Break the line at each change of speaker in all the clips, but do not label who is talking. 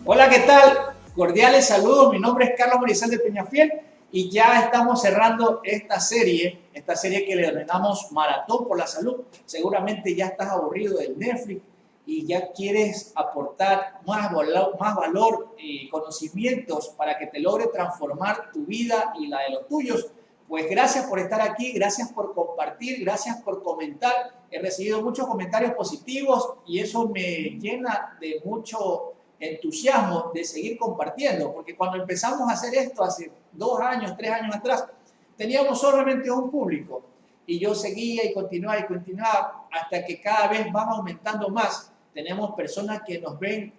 Hola, ¿qué tal? Cordiales saludos, mi nombre es Carlos Mariscal de Peñafiel y ya estamos cerrando esta serie que le denominamos Maratón por la Salud. Seguramente ya estás aburrido del Netflix y ya quieres aportar más valor y conocimientos para que te logre transformar tu vida y la de los tuyos. Pues gracias por estar aquí, gracias por compartir, gracias por comentar. He recibido muchos comentarios positivos y eso me llena de mucho entusiasmo de seguir compartiendo, porque cuando empezamos a hacer esto hace 2 años, 3 años atrás, teníamos solamente un público y yo seguía y continuaba hasta que cada vez van aumentando más. Tenemos personas que nos ven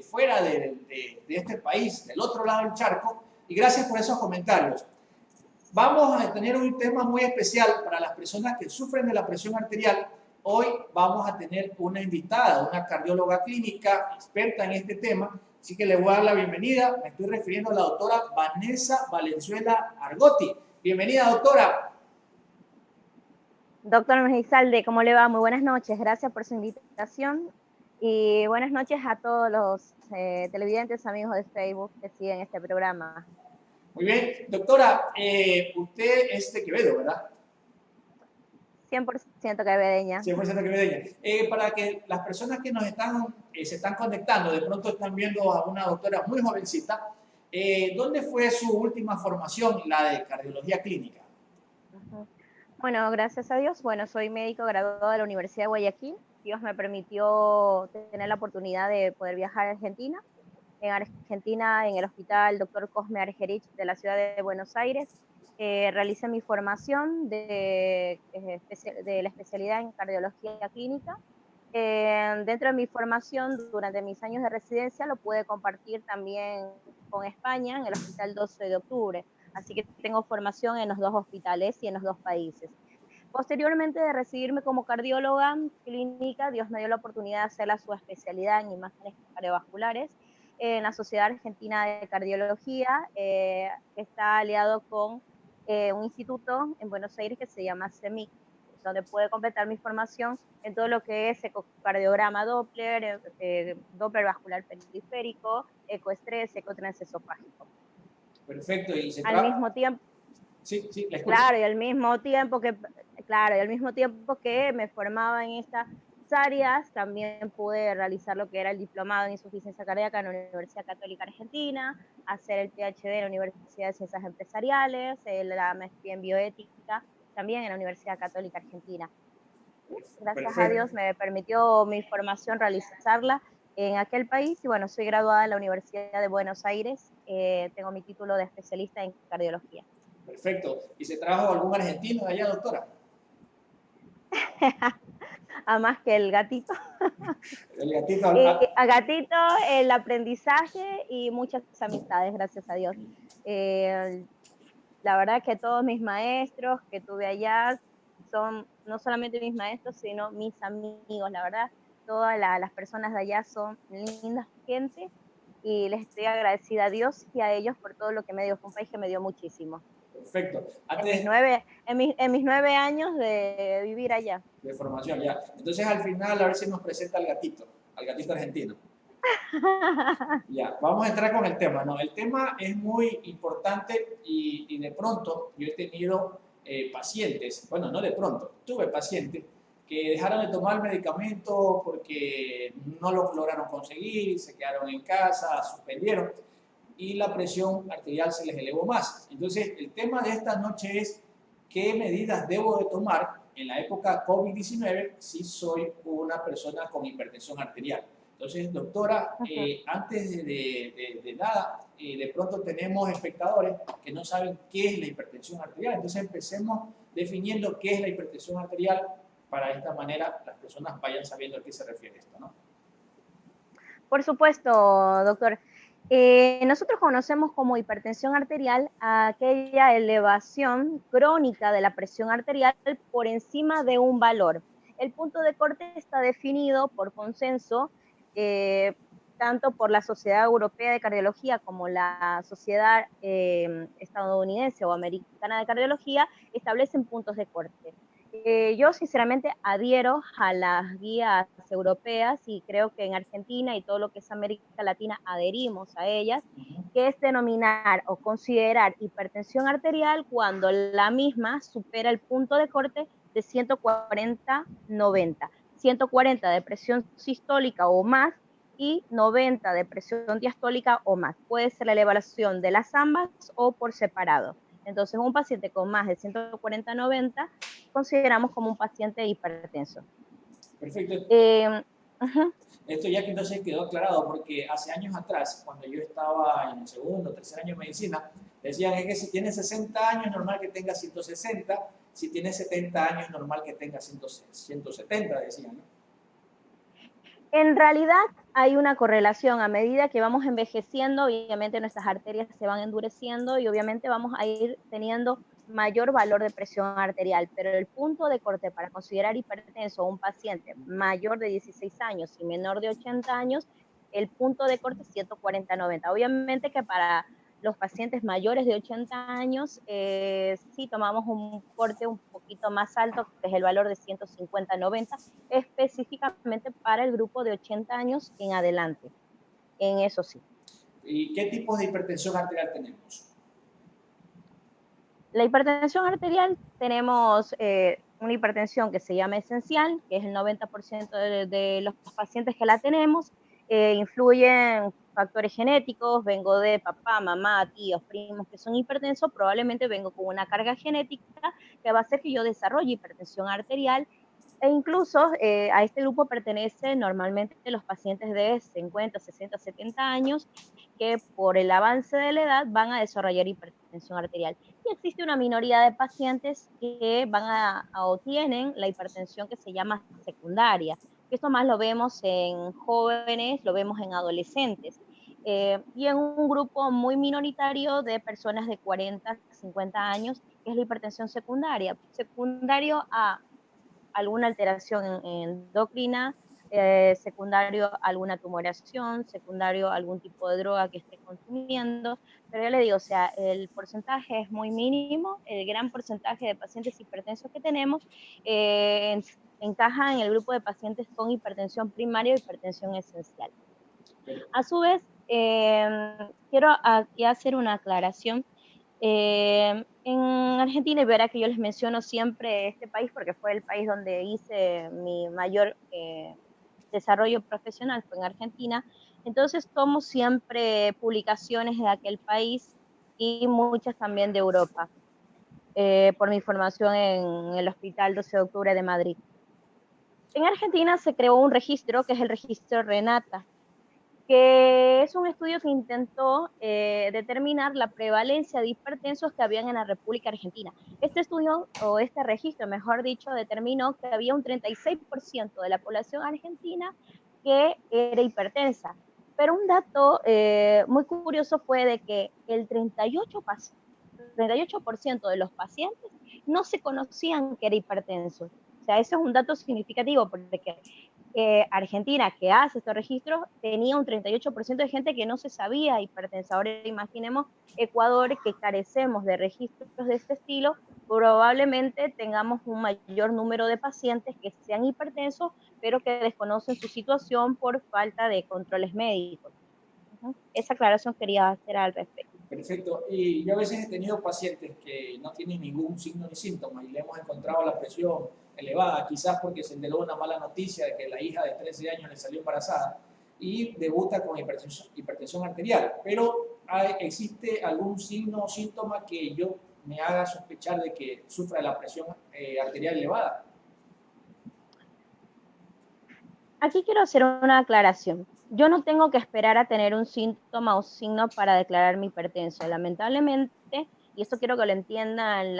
fuera de este país, del otro lado del charco, y gracias por esos comentarios. Vamos a tener un tema muy especial para las personas que sufren de la presión arterial. Hoy vamos a tener una invitada, una cardióloga clínica experta en este tema, así que le voy a dar la bienvenida. Me estoy refiriendo a la doctora Vanessa Valenzuela Argotti. Bienvenida, doctora.
Doctor Mejizalde, ¿cómo le va? Muy buenas noches, gracias por su invitación y buenas noches a todos los televidentes, amigos de Facebook que siguen este programa.
Muy bien, doctora, usted es de Quevedo, ¿verdad?
100% quevedeña.
100% quevedeña. Para que las personas que se están conectando, de pronto están viendo a una doctora muy jovencita, ¿dónde fue su última formación, la de cardiología clínica?
Bueno, gracias a Dios. Bueno, soy médico graduado de la Universidad de Guayaquil. Dios me permitió tener la oportunidad de poder viajar a Argentina. En Argentina, en el hospital Dr. Cosme Argerich de la ciudad de Buenos Aires, realicé mi formación de la especialidad en cardiología clínica. Dentro de mi formación, durante mis años de residencia, lo pude compartir también con España en el Hospital 12 de Octubre. Así que tengo formación en los dos hospitales y en los dos países. Posteriormente de recibirme como cardióloga clínica, Dios me dio la oportunidad de hacer la subespecialidad en imágenes cardiovasculares en la Sociedad Argentina de Cardiología, que está aliado con un instituto en Buenos Aires que se llama CEMIC, donde pude completar mi formación en todo lo que es ecocardiograma Doppler, Doppler vascular periférico, ecoestrés, ecotransesofágico.
Perfecto, y se
Al
trata...
mismo tiempo,
Sí, sí, la escucho.
claro, y al mismo tiempo que me formaba en estas áreas, también pude realizar lo que era el diplomado en insuficiencia cardíaca en la Universidad Católica Argentina, hacer el PhD en la Universidad de Ciencias Empresariales, la maestría en bioética también en la Universidad Católica Argentina. Gracias a Dios
Perfecto.
me permitió mi formación realizarla en aquel país y bueno, soy graduada en la Universidad de Buenos Aires, tengo mi título de especialista en cardiología.
Perfecto. ¿Y se trajo algún argentino de allá, doctora?
A más que el gatito.
El gatito.
A gatito, el aprendizaje y muchas amistades, gracias a Dios. La verdad que todos mis maestros que tuve allá son no solamente mis maestros, sino mis amigos. La verdad, todas las personas de allá son lindas gente y les estoy agradecida a Dios y a ellos por todo lo que me dio. Fue un país que me dio muchísimo.
Perfecto.
En mis
Antes
9 años de vivir allá.
de formación, ya. Entonces, al final, a ver si nos presenta al gatito argentino. Ya, vamos a entrar con el tema, ¿no? El tema es muy importante y de pronto yo he tenido pacientes, bueno, no de pronto, tuve pacientes que dejaron de tomar medicamento porque no lo lograron conseguir, se quedaron en casa, suspendieron y la presión arterial se les elevó más. Entonces, el tema de esta noche es qué medidas debo de tomar en la época COVID-19 si soy una persona con hipertensión arterial. Entonces, doctora, antes de nada, de pronto tenemos espectadores que no saben qué es la hipertensión arterial. Entonces, empecemos definiendo qué es la hipertensión arterial para de esta manera las personas vayan sabiendo a qué se refiere esto, ¿no?
Por supuesto, doctor. Nosotros conocemos como hipertensión arterial a aquella elevación crónica de la presión arterial por encima de un valor. El punto de corte está definido por consenso, tanto por la Sociedad Europea de Cardiología como la Sociedad Estadounidense o Americana de Cardiología, establecen puntos de corte. Yo sinceramente adhiero a las guías europeas y creo que en Argentina y todo lo que es América Latina adherimos a ellas, que es denominar o considerar hipertensión arterial cuando la misma supera el punto de corte de 140/90. 140 de presión sistólica o más y 90 de presión diastólica o más. Puede ser la elevación de las ambas o por separado. Entonces, un paciente con más de 140/90 consideramos como un paciente hipertenso.
Perfecto.
Uh-huh.
Esto ya que entonces quedó aclarado, porque hace años atrás, cuando yo estaba en el segundo o tercer año de medicina, decían es que si tienes 60 años, normal que tengas 160, si tienes 70 años, normal que tengas 170, decían, ¿no?
En realidad hay una correlación. A medida que vamos envejeciendo, obviamente nuestras arterias se van endureciendo y obviamente vamos a ir teniendo mayor valor de presión arterial, pero el punto de corte para considerar hipertenso a un paciente mayor de 16 años y menor de 80 años, el punto de corte es 140/90. Obviamente que para los pacientes mayores de 80 años, sí tomamos un corte un poquito más alto, que es el valor de 150/90, específicamente para el grupo de 80 años en adelante, en eso sí.
¿Y qué tipos de hipertensión arterial tenemos?
La hipertensión arterial tenemos una hipertensión que se llama esencial, que es el 90% de los pacientes que la tenemos. Influyen factores genéticos, vengo de papá, mamá, tíos, primos que son hipertensos, probablemente vengo con una carga genética que va a hacer que yo desarrolle hipertensión arterial. E incluso a este grupo pertenecen normalmente los pacientes de 50, 60, 70 años que por el avance de la edad van a desarrollar hipertensión arterial. Y existe una minoría de pacientes que o tienen la hipertensión que se llama secundaria. Esto más lo vemos en jóvenes, lo vemos en adolescentes. Y en un grupo muy minoritario de personas de 40, 50 años, que es la hipertensión secundaria. Secundario a alguna alteración endocrina, secundario alguna tumoración, secundario algún tipo de droga que esté consumiendo, pero yo le digo, o sea, el porcentaje es muy mínimo, el gran porcentaje de pacientes hipertensos que tenemos encaja en el grupo de pacientes con hipertensión primaria o hipertensión esencial. A su vez, quiero aquí hacer una aclaración. En Argentina, y verá que yo les menciono siempre este país porque fue el país donde hice mi mayor desarrollo profesional, fue en Argentina. Entonces tomo siempre publicaciones de aquel país y muchas también de Europa, por mi formación en el Hospital 12 de Octubre de Madrid. En Argentina se creó un registro que es el registro Renata, que es un estudio que intentó determinar la prevalencia de hipertensos que habían en la República Argentina. Este estudio, o este registro, mejor dicho, determinó que había un 36% de la población argentina que era hipertensa. Pero un dato muy curioso fue de que el 38% de los pacientes no se conocían que era hipertenso. O sea, eso es un dato significativo porque Argentina, que hace estos registros, tenía un 38% de gente que no se sabía hipertensa. Ahora imaginemos Ecuador, que carecemos de registros de este estilo, probablemente tengamos un mayor número de pacientes que sean hipertensos, pero que desconocen su situación por falta de controles médicos. Esa aclaración quería hacer al respecto.
Perfecto. Y yo a veces he tenido pacientes que no tienen ningún signo ni síntoma y le hemos encontrado la presión elevada, quizás porque se enteró una mala noticia de que la hija de 13 años le salió embarazada y debuta con hipertensión arterial. Pero ¿existe algún signo o síntoma que yo me haga sospechar de que sufra de la presión arterial elevada?
Aquí quiero hacer una aclaración. Yo no tengo que esperar a tener un síntoma o signo para declarar mi hipertenso. Lamentablemente, y esto quiero que lo entiendan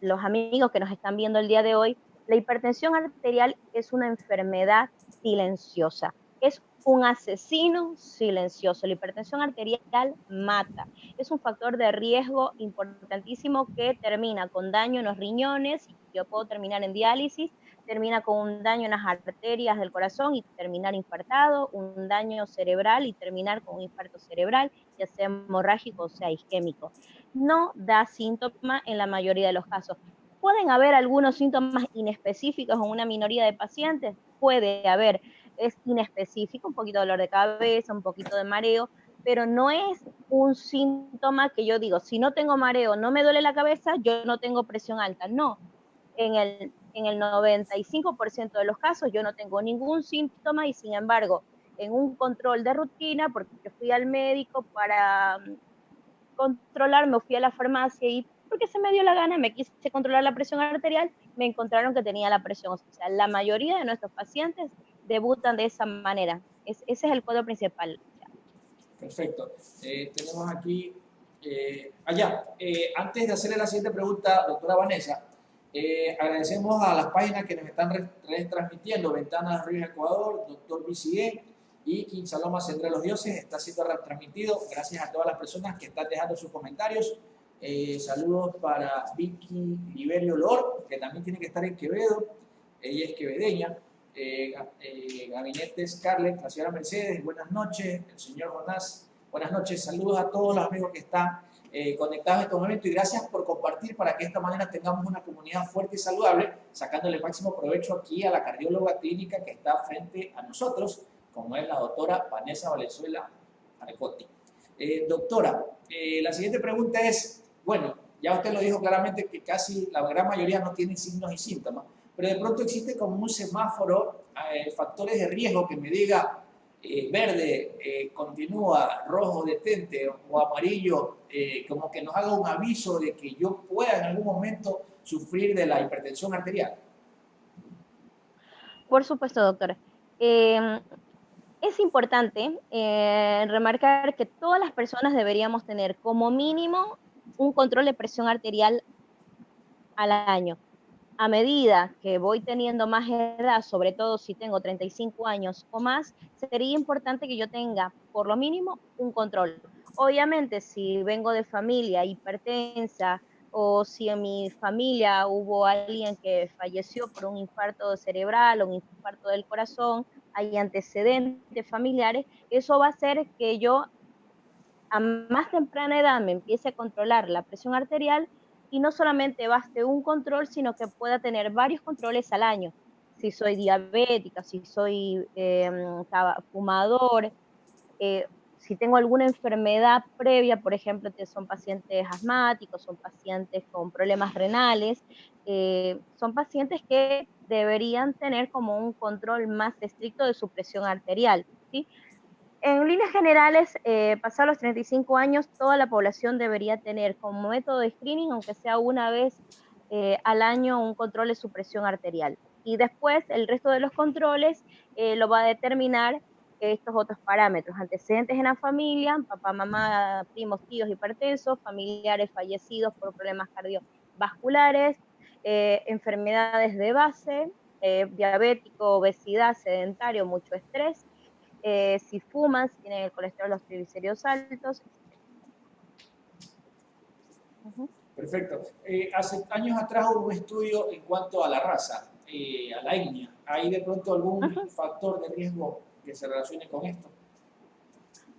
los amigos que nos están viendo el día de hoy, la hipertensión arterial es una enfermedad silenciosa. Es un asesino silencioso. La hipertensión arterial mata. Es un factor de riesgo importantísimo que termina con daño en los riñones. Yo puedo terminar en diálisis, termina con un daño en las arterias del corazón y terminar infartado, un daño cerebral y terminar con un infarto cerebral, ya sea hemorrágico o sea isquémico. No da síntoma en la mayoría de los casos. Pueden haber algunos síntomas inespecíficos en una minoría de pacientes, puede haber, es inespecífico, un poquito de dolor de cabeza, un poquito de mareo, pero no es un síntoma que yo digo, si no tengo mareo, no me duele la cabeza, yo no tengo presión alta. No, en el 95% de los casos yo no tengo ningún síntoma y sin embargo, en un control de rutina, porque fui al médico para controlarme, fui a la farmacia y porque se me dio la gana, me quise controlar la presión arterial, me encontraron que tenía la presión. O sea, la mayoría de nuestros pacientes debutan de esa manera. Ese es el cuadro principal.
Perfecto. Tenemos aquí, antes de hacerle la siguiente pregunta, doctora Vanessa, agradecemos a las páginas que nos están retransmitiendo, Ventanas Ríos Ecuador, Doctor BCE y Quinsaloma Centro de los Dioses, está siendo retransmitido. Gracias a todas las personas que están dejando sus comentarios. Saludos para Vicky Liberio Lor, que también tiene que estar en Quevedo, ella es quevedeña. Gabinete Scarlett, la señora Mercedes, buenas noches, el señor Jonás, buenas noches, saludos a todos los amigos que están conectados en este momento y gracias por compartir para que de esta manera tengamos una comunidad fuerte y saludable, sacándole el máximo provecho aquí a la cardióloga clínica que está frente a nosotros, como es la doctora Vanessa Valenzuela Arecotti. Doctora, la siguiente pregunta es, bueno, ya usted lo dijo claramente que casi la gran mayoría no tienen signos y síntomas, pero de pronto existe como un semáforo, factores de riesgo que me diga verde, continúa, rojo, detente, o amarillo, como que nos haga un aviso de que yo pueda en algún momento sufrir de la hipertensión arterial.
Por supuesto, doctora. Es importante remarcar que todas las personas deberíamos tener como mínimo un control de presión arterial al año. A medida que voy teniendo más edad, sobre todo si tengo 35 años o más, sería importante que yo tenga por lo mínimo un control. Obviamente, si vengo de familia hipertensa o si en mi familia hubo alguien que falleció por un infarto cerebral o un infarto del corazón, hay antecedentes familiares, eso va a hacer que yo a más temprana edad me empiece a controlar la presión arterial y no solamente baste un control, sino que pueda tener varios controles al año. Si soy diabética, si soy fumador, si tengo alguna enfermedad previa, por ejemplo, que son pacientes asmáticos, son pacientes con problemas renales, son pacientes que deberían tener como un control más estricto de su presión arterial, ¿sí? En líneas generales, pasar los 35 años, toda la población debería tener como método de screening, aunque sea una vez al año, un control de su presión arterial. Y después, el resto de los controles lo va a determinar estos otros parámetros: antecedentes en la familia, papá, mamá, primos, tíos hipertensos, familiares fallecidos por problemas cardiovasculares, enfermedades de base, diabético, obesidad, sedentario, mucho estrés, si fuman, si tienen el colesterol, los triglicéridos altos, etc.
Perfecto. Hace años atrás hubo un estudio en cuanto a la raza, a la etnia. ¿Hay de pronto algún factor de riesgo que se relacione con esto?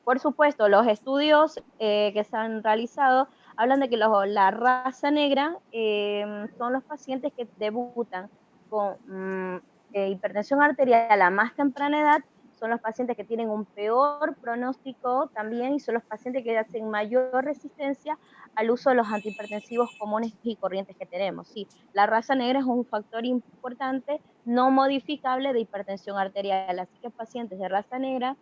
Por supuesto, los estudios que se han realizado hablan de que la raza negra son los pacientes que debutan con hipertensión arterial a más temprana edad, son los pacientes que tienen un peor pronóstico también y son los pacientes que hacen mayor resistencia al uso de los antihipertensivos comunes y corrientes que tenemos. Sí, la raza negra es un factor importante no modificable de hipertensión arterial, así que pacientes de raza negra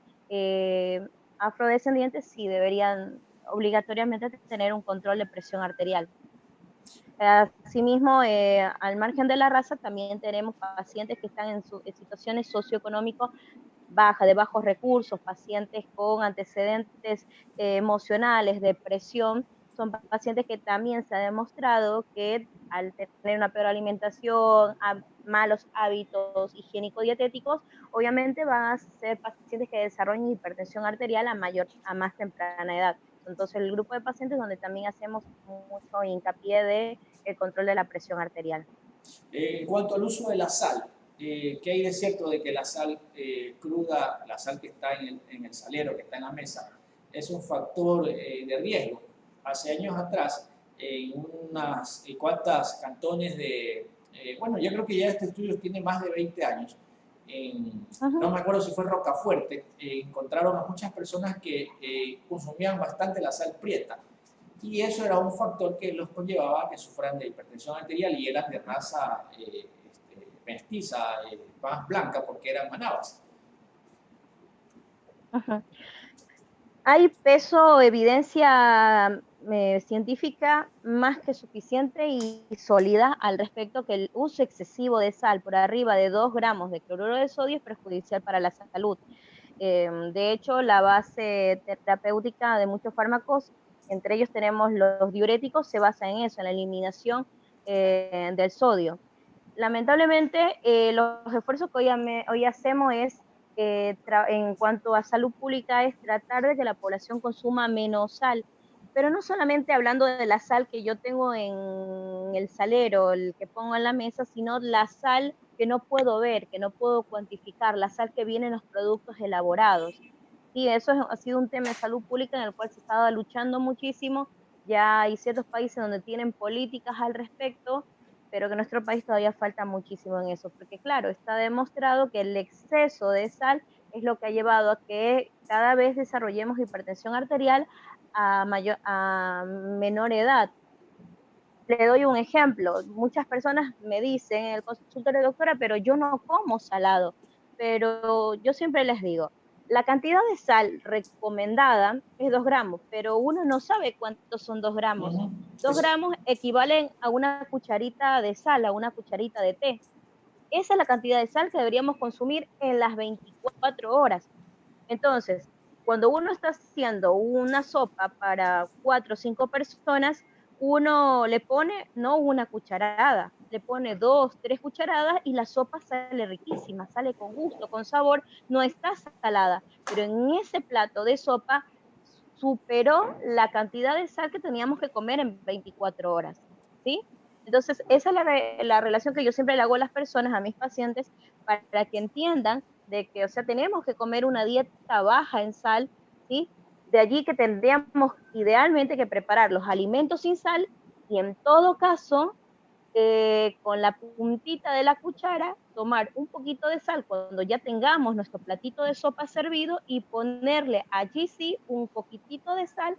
afrodescendientes sí deberían obligatoriamente tener un control de presión arterial. Asimismo, al margen de la raza, también tenemos pacientes que están en situaciones socioeconómicas bajas, de bajos recursos, pacientes con antecedentes emocionales, depresión. Son pacientes que también se ha demostrado que al tener una peor alimentación, malos hábitos higiénico-dietéticos, obviamente van a ser pacientes que desarrollen hipertensión arterial a más temprana edad. Entonces, el grupo de pacientes donde también hacemos mucho hincapié de el control de la presión arterial.
En cuanto al uso de la sal, ¿qué hay de cierto de que la sal cruda, la sal que está en el salero, que está en la mesa, es un factor de riesgo? Hace años atrás en unas cuantas cantones bueno, yo creo que ya este estudio tiene más de 20 años.
Ujú.
No me acuerdo si fue Rocafuerte, encontraron a muchas personas que consumían bastante la sal prieta. Y eso era un factor que los conllevaba a que sufran de hipertensión arterial y eran de raza mestiza, más blanca, porque eran manabas.
Ujú. Hay peso, evidencia científica más que suficiente y sólida al respecto que el uso excesivo de sal por arriba de 2 gramos de cloruro de sodio es perjudicial para la salud. De hecho, la base terapéutica de muchos fármacos, entre ellos tenemos los diuréticos, se basa en eso, en la eliminación del sodio. Lamentablemente, los esfuerzos que hoy hacemos es, en cuanto a salud pública, es tratar de que la población consuma menos sal, pero no solamente hablando de la sal que yo tengo en el salero, el que pongo en la mesa, sino la sal que no puedo ver, que no puedo cuantificar, la sal que viene en los productos elaborados. Y eso ha sido un tema de salud pública en el cual se estaba luchando muchísimo. Ya hay ciertos países donde tienen políticas al respecto, pero que en nuestro país todavía falta muchísimo en eso, porque claro, está demostrado que el exceso de sal es lo que ha llevado a que cada vez desarrollemos hipertensión arterial a menor edad. Le doy un ejemplo, muchas personas me dicen en el consultorio, doctora, pero yo no como salado, pero yo siempre les digo, la cantidad de sal recomendada es 2 gramos, pero uno no sabe cuántos son 2
Uh
gramos.
-huh.
2 gramos equivalen a una cucharita de sal, a una cucharita de té. Esa es la cantidad de sal que deberíamos consumir en las 24 horas. Entonces, cuando uno está haciendo una sopa para 4 o 5 personas, uno le pone no una cucharada, le pone 2, 3 cucharadas y la sopa sale riquísima, sale con gusto, con sabor, no está salada, pero en ese plato de sopa superó la cantidad de sal que teníamos que comer en 24 horas, ¿sí? Entonces, esa es la relación que yo siempre le hago a las personas, a mis pacientes, para que entiendan de que, o sea, tenemos que comer una dieta baja en sal, ¿sí? De allí que tendríamos idealmente que preparar los alimentos sin sal y en todo caso, con la puntita de la cuchara, tomar un poquito de sal cuando ya tengamos nuestro platito de sopa servido y ponerle allí sí un poquitito de sal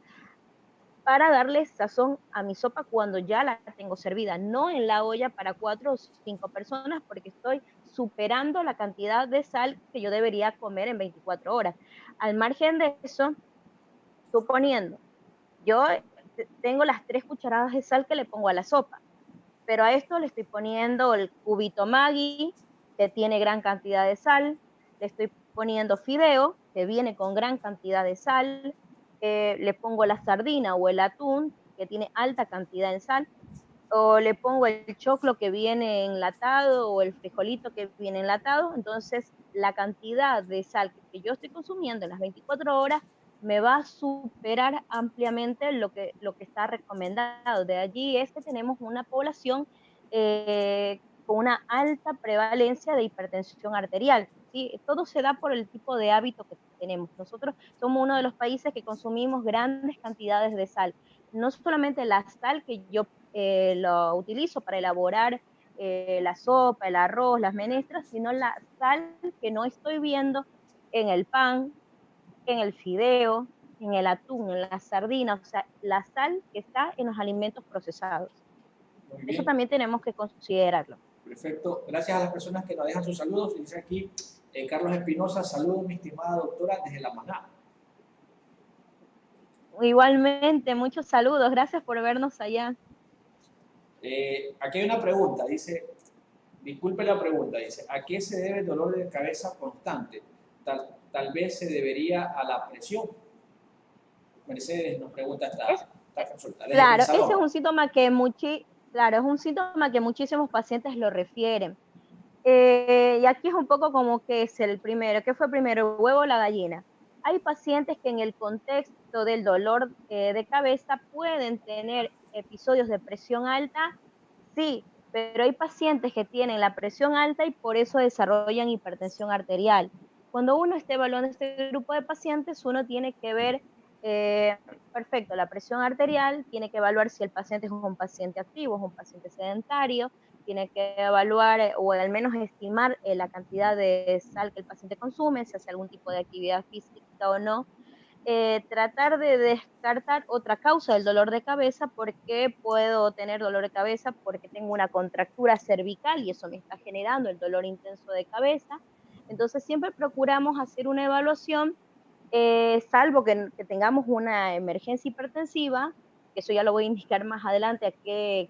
para darle sazón a mi sopa cuando ya la tengo servida, no en la olla para 4 o 5 personas porque estoy superando la cantidad de sal que yo debería comer en 24 horas. Al margen de eso, suponiendo, yo tengo las 3 cucharadas de sal que le pongo a la sopa, pero a esto le estoy poniendo el cubito Maggi, que tiene gran cantidad de sal, le estoy poniendo fideo, que viene con gran cantidad de sal, le pongo la sardina o el atún, que tiene alta cantidad de sal, o le pongo el choclo que viene enlatado o el frijolito que viene enlatado, entonces la cantidad de sal que yo estoy consumiendo en las 24 horas me va a superar ampliamente lo que está recomendado. De allí es que tenemos una población con una alta prevalencia de hipertensión arterial. ¿Sí? Todo se da por el tipo de hábito que tenemos. Nosotros somos uno de los países que consumimos grandes cantidades de sal. No solamente la sal que yo lo utilizo para elaborar la sopa, el arroz, las menestras, sino la sal que no estoy viendo en el pan, en el fideo, en el atún, en la sardina, o sea, la sal que está en los alimentos procesados.
Muy
Eso
bien,
también tenemos que considerarlo.
perfecto. Gracias a las personas que nos dejan sus saludos. Dice aquí Carlos Espinosa, saludos, mi estimada doctora, desde La Maná.
Igualmente, muchos saludos, gracias por vernos allá.
Aquí hay una pregunta, dice, disculpe la pregunta, dice, ¿a qué se debe el dolor de cabeza constante? Tal vez se debería a la presión. Mercedes nos pregunta
Es,
esta consulta, desde
claro, ese es
Pensador.
un síntoma que claro, es un síntoma que muchísimos pacientes lo refieren. Y aquí es un poco como que es el primero, ¿qué fue primero, el huevo o la gallina? Hay pacientes que en el contexto del dolor de cabeza pueden tener episodios de presión alta, sí, pero hay pacientes que tienen la presión alta y por eso desarrollan hipertensión arterial. Cuando uno está evaluando este grupo de pacientes, uno tiene que ver Eh, Perfecto, la presión arterial tiene que evaluar si el paciente es un paciente activo, es un paciente sedentario, tiene que evaluar o al menos estimar la cantidad de sal que el paciente consume, si hace algún tipo de actividad física o no. Tratar de descartar otra causa del dolor de cabeza, porque puedo tener dolor de cabeza porque tengo una contractura cervical y eso me está generando el dolor intenso de cabeza. Entonces siempre procuramos hacer una evaluación, salvo que tengamos una emergencia hipertensiva, que eso ya lo voy a indicar más adelante, a qué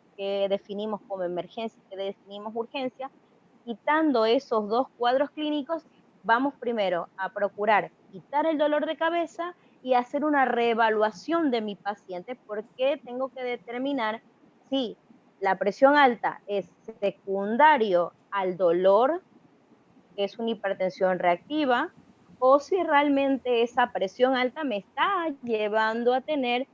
definimos como emergencia, qué definimos urgencia. Quitando esos dos cuadros clínicos, vamos primero a procurar quitar el dolor de cabeza y hacer una reevaluación de mi paciente, porque tengo que determinar si la presión alta es secundario al dolor, que es una hipertensión reactiva, o si realmente esa presión alta me está llevando a tener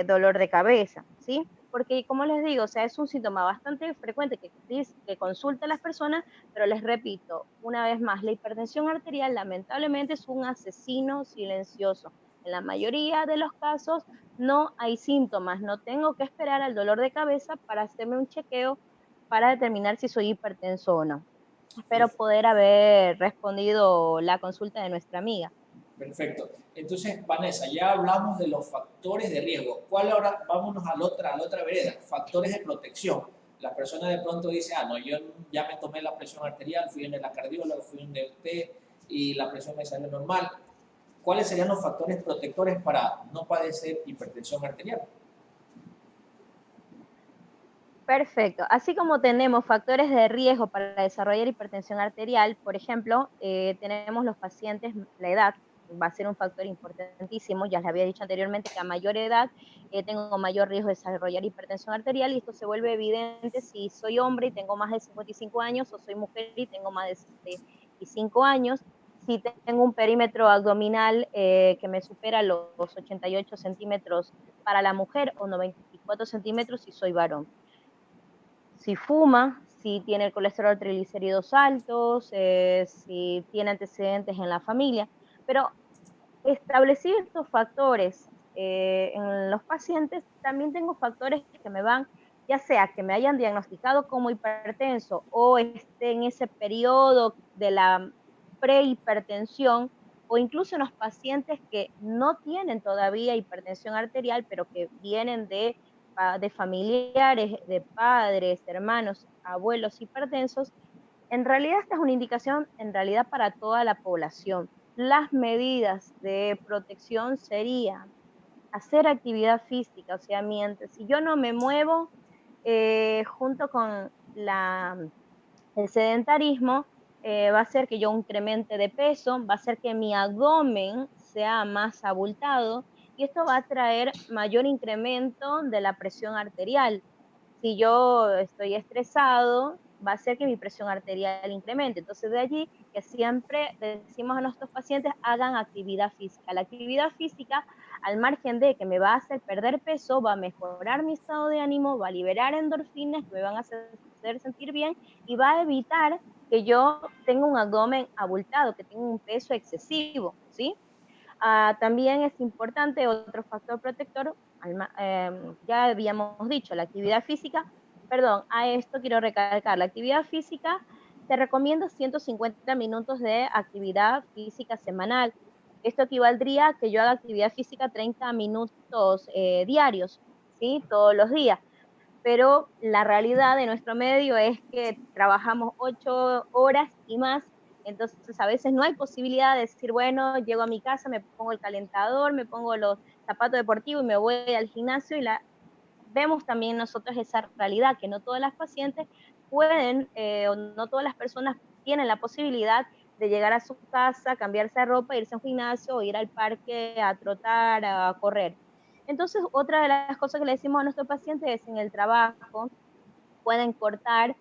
dolor de cabeza, ¿sí? Porque como les digo, o sea, es un síntoma bastante frecuente que consulta a las personas, pero les repito, una vez más, la hipertensión arterial lamentablemente es un asesino silencioso. En la mayoría de los casos no hay síntomas, no tengo que esperar al dolor de cabeza para hacerme un chequeo para determinar si soy hipertenso o no. Espero poder haber respondido la consulta de nuestra amiga.
Perfecto. Entonces, Vanessa, ya hablamos de los factores de riesgo. ¿Cuál ahora? Vámonos a la otra vereda, factores de protección. La persona de pronto dice, no, yo ya me tomé la presión arterial, fui en la cardióloga, fui en el T y la presión me salió normal. ¿Cuáles serían los factores protectores para no padecer hipertensión arterial?
Perfecto. Así como tenemos factores de riesgo para desarrollar hipertensión arterial, por ejemplo, tenemos los pacientes, la edad va a ser un factor importantísimo. Ya les había dicho anteriormente que a mayor edad tengo mayor riesgo de desarrollar hipertensión arterial, y esto se vuelve evidente si soy hombre y tengo más de 55 años, o soy mujer y tengo más de 65 años, si tengo un perímetro abdominal que me supera los 88 centímetros para la mujer o 94 centímetros si soy varón, si fuma, si tiene el colesterol, triglicéridos altos, si tiene antecedentes en la familia. Pero establecer estos factores en los pacientes, también tengo factores que me van, ya sea que me hayan diagnosticado como hipertenso o esté en ese periodo de la prehipertensión, o incluso en los pacientes que no tienen todavía hipertensión arterial, pero que vienen de familiares, de padres, hermanos, abuelos hipertensos. En realidad esta es una indicación en realidad para toda la población. Las medidas de protección serían hacer actividad física, o sea, mientras si yo no me muevo, junto con el sedentarismo, va a hacer que yo incremente de peso, va a hacer que mi abdomen sea más abultado, y esto va a traer mayor incremento de la presión arterial. Si yo estoy estresado, va a hacer que mi presión arterial incremente. Entonces, de allí que siempre decimos a nuestros pacientes, hagan actividad física. La actividad física, al margen de que me va a hacer perder peso, va a mejorar mi estado de ánimo, va a liberar endorfinas que me van a hacer sentir bien, y va a evitar que yo tenga un abdomen abultado, que tenga un peso excesivo, ¿sí? También es importante otro factor protector, ya habíamos dicho, la actividad física. Perdón, a esto quiero recalcar, la actividad física, te recomiendo 150 minutos de actividad física semanal. Esto equivaldría a que yo haga actividad física 30 minutos diarios, ¿sí? Todos los días. Pero la realidad de nuestro medio es que trabajamos 8 horas y más. Entonces a veces no hay posibilidad de decir, bueno, llego a mi casa, me pongo el calentador, me pongo los zapatos deportivos y me voy al gimnasio. Vemos también nosotros esa realidad, que no todas las pacientes pueden, o no todas las personas tienen la posibilidad de llegar a su casa, cambiarse de ropa, irse a un gimnasio o ir al parque a trotar, a correr. Entonces, otra de las cosas que le decimos a nuestros pacientes es, en el trabajo pueden cortar,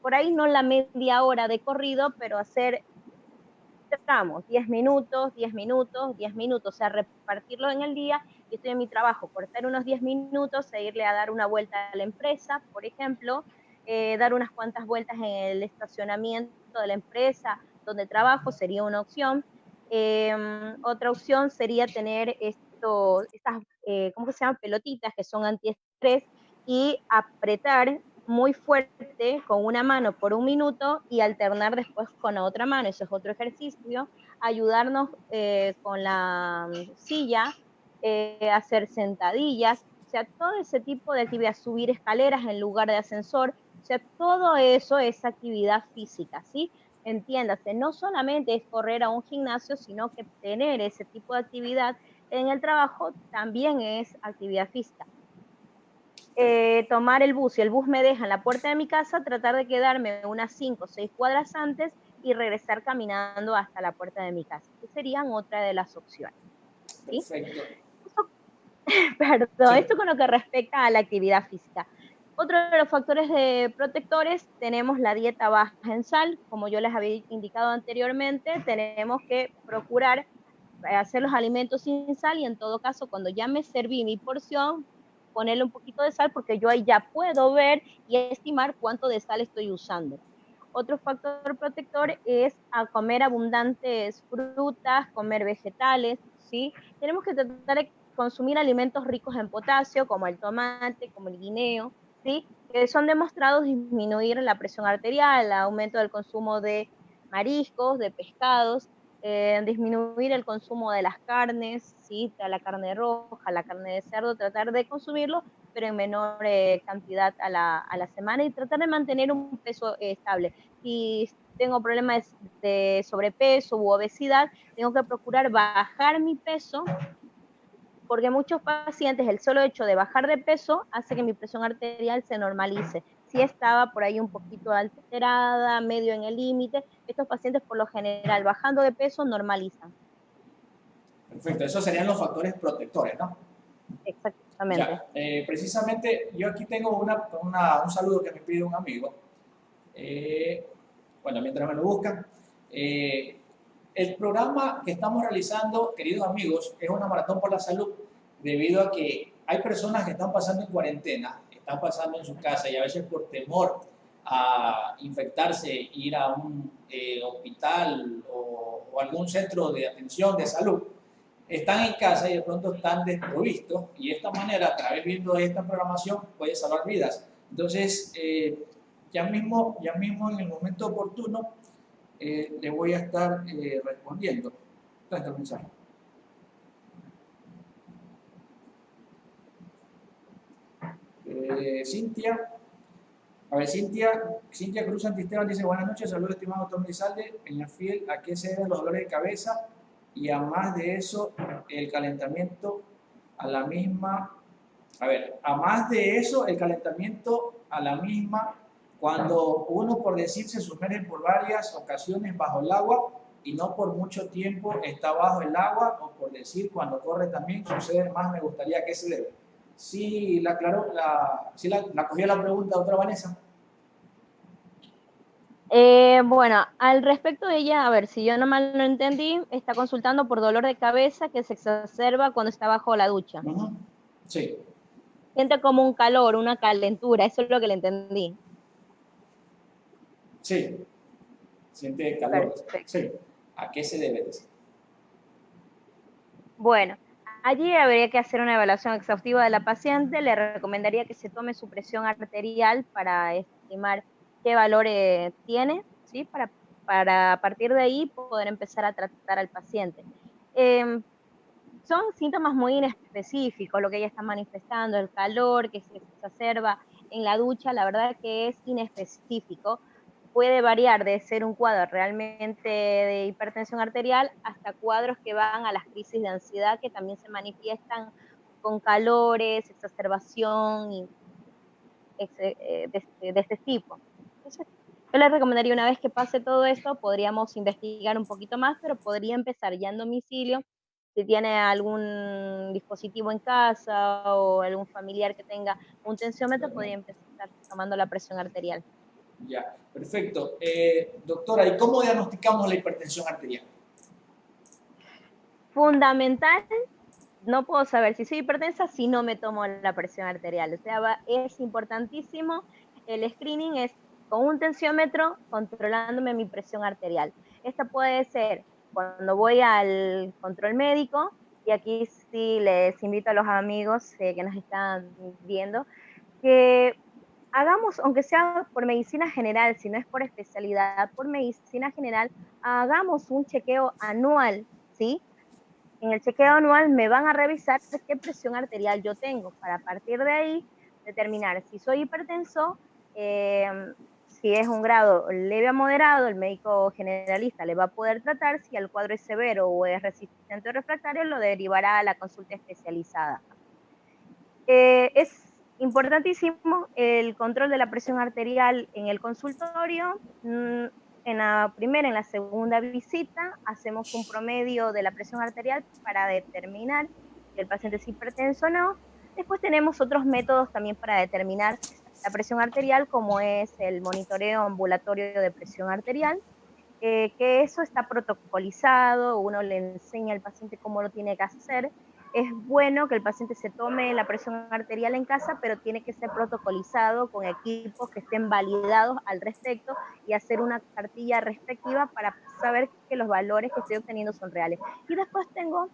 por ahí no la media hora de corrido, pero hacer tramos, 10 minutos, 10 minutos, 10 minutos, o sea, repartirlo en el día. Y estoy en mi trabajo, cortar unos 10 minutos e irle a dar una vuelta a la empresa, por ejemplo, dar unas cuantas vueltas en el estacionamiento de la empresa donde trabajo sería una opción. Otra opción sería tener estas, ¿cómo que se llaman? Pelotitas que son antiestrés y apretar muy fuerte con una mano por 1 minuto y alternar después con la otra mano. Eso es otro ejercicio. Ayudarnos con la silla, hacer sentadillas, o sea, todo ese tipo de actividad, subir escaleras en lugar de ascensor, o sea, todo eso es actividad física, ¿sí? Entiéndase, no solamente es correr a un gimnasio, sino que tener ese tipo de actividad en el trabajo también es actividad física. Tomar el bus, si el bus me deja en la puerta de mi casa, tratar de quedarme unas 5 o 6 cuadras antes y regresar caminando hasta la puerta de mi casa, que serían otra de las opciones, ¿sí?
Perfecto.
Esto, perdón,
Sí.
esto con lo que respecta a la actividad física. Otro de los factores de protectores, tenemos la dieta baja en sal. Como yo les había indicado anteriormente, tenemos que procurar hacer los alimentos sin sal y en todo caso, cuando ya me serví mi porción, ponerle un poquito de sal porque yo ahí ya puedo ver y estimar cuánto de sal estoy usando. Otro factor protector es a comer abundantes frutas, comer vegetales, ¿sí? Tenemos que tratar de consumir alimentos ricos en potasio, como el tomate, como el guineo, ¿sí? Que son demostrados disminuir la presión arterial, el aumento del consumo de mariscos, de pescados, disminuir el consumo de las carnes, ¿sí? La carne roja, la carne de cerdo, tratar de consumirlo, pero en menor cantidad a la semana y tratar de mantener un peso estable. Si tengo problemas de sobrepeso u obesidad, tengo que procurar bajar mi peso, porque muchos pacientes el solo hecho de bajar de peso hace que mi presión arterial se normalice. Si estaba por ahí un poquito alterada, medio en el límite, estos pacientes por lo general bajando de peso normalizan.
Perfecto. Esos serían los factores protectores, ¿no?
Exactamente.
Ya. Precisamente yo aquí tengo un saludo que me pide un amigo. Bueno, mientras me lo buscan. El programa que estamos realizando, queridos amigos, es una maratón por la salud, debido a que hay personas que están pasando en cuarentena, están pasando en su casa y a veces por temor a infectarse, ir a un hospital o algún centro de atención de salud, están en casa y de pronto están desprovistos y de esta manera, a través viendo esta programación, puede salvar vidas. Entonces, ya mismo en el momento oportuno, le voy a estar respondiendo. ¿Dónde está el mensaje? Cintia, a ver, Cintia Cruz Santisteban dice: buenas noches, saludos estimado Tom Lizalde, Peñafiel, ¿a qué se deben los dolores de cabeza? Y a más de eso, el calentamiento a la misma, a ver, a más de eso, el calentamiento a la misma, cuando uno, por decir, se sumerge por varias ocasiones bajo el agua y no por mucho tiempo está bajo el agua, o por decir, cuando corre también sucede más, me gustaría, ¿a qué se debe? Sí, la aclaró, sí la cogió la pregunta otra Vanessa.
Bueno, al respecto de ella, a ver, si yo no mal no entendí, está consultando por dolor de cabeza que se exacerba cuando está bajo la ducha.
Sí,
Siente como un calor, una calentura, eso es lo que le entendí.
sí, siente calor.
Perfecto.
Sí, ¿a qué se debe decir?
Bueno, allí habría que hacer una evaluación exhaustiva de la paciente. Le recomendaría que se tome su presión arterial para estimar qué valores tiene, ¿sí? Para a partir de ahí poder empezar a tratar al paciente. Son síntomas muy inespecíficos lo que ella está manifestando, el calor que se exacerba en la ducha, la verdad que es inespecífico. Puede variar de ser un cuadro realmente de hipertensión arterial hasta cuadros que van a las crisis de ansiedad que también se manifiestan con calores, exacerbación y de este tipo. Entonces, yo les recomendaría, una vez que pase todo esto, podríamos investigar un poquito más, pero podría empezar ya en domicilio. Si tiene algún dispositivo en casa o algún familiar que tenga un tensiómetro, podría empezar tomando la presión arterial.
Ya, perfecto. Doctora, ¿y cómo diagnosticamos la hipertensión arterial?
Fundamental, no puedo saber si soy hipertensa si no me tomo la presión arterial. O sea, es importantísimo. El screening es con un tensiómetro controlándome mi presión arterial. Esta puede ser cuando voy al control médico, y aquí sí les invito a los amigos que nos están viendo, que hagamos, aunque sea por medicina general, si no es por especialidad, por medicina general, hagamos un chequeo anual, ¿sí? En el chequeo anual me van a revisar qué presión arterial yo tengo, para a partir de ahí determinar si soy hipertenso, eh, si es un grado leve a moderado, el médico generalista le va a poder tratar; si el cuadro es severo o es resistente o refractario, lo derivará a la consulta especializada. Es importantísimo el control de la presión arterial en el consultorio. En la primera, en la segunda visita, hacemos un promedio de la presión arterial para determinar si el paciente es hipertenso o no. Después tenemos otros métodos también para determinar la presión arterial, como es el monitoreo ambulatorio de presión arterial, que eso está protocolizado, uno le enseña al paciente cómo lo tiene que hacer. Es bueno que el paciente se tome la presión arterial en casa, pero tiene que ser protocolizado con equipos que estén validados al respecto, y hacer una cartilla respectiva para saber que los valores que estoy obteniendo son reales. Y después tengo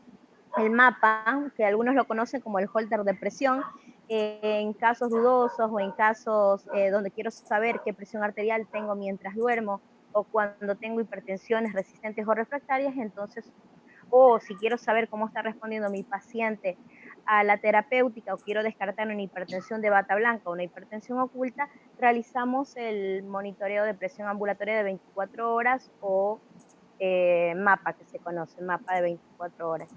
el mapa, que algunos lo conocen como el holter de presión, en casos dudosos o en casos donde quiero saber qué presión arterial tengo mientras duermo, o cuando tengo hipertensiones resistentes o refractarias. Entonces, o si quiero saber cómo está respondiendo mi paciente a la terapéutica, o quiero descartar una hipertensión de bata blanca o una hipertensión oculta, realizamos el monitoreo de presión ambulatoria de 24 horas, o mapa, que se conoce, mapa de 24 horas.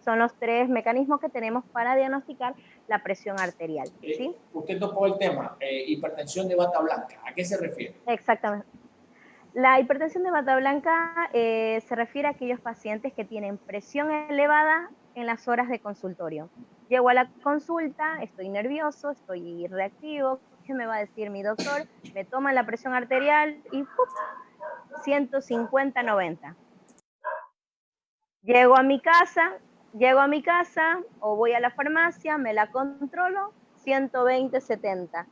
Son los tres mecanismos que tenemos para diagnosticar la presión arterial, ¿sí?
Usted tocó el tema, hipertensión de bata blanca. ¿A qué se refiere?
Exactamente. La hipertensión de bata blanca se refiere a aquellos pacientes que tienen presión elevada en las horas de consultorio. Llego a la consulta, estoy nervioso, estoy reactivo. ¿Qué me va a decir mi doctor? Me toman la presión arterial y ¡pum!, 150/90. Llego a mi casa o voy a la farmacia, me la controlo, 120/70.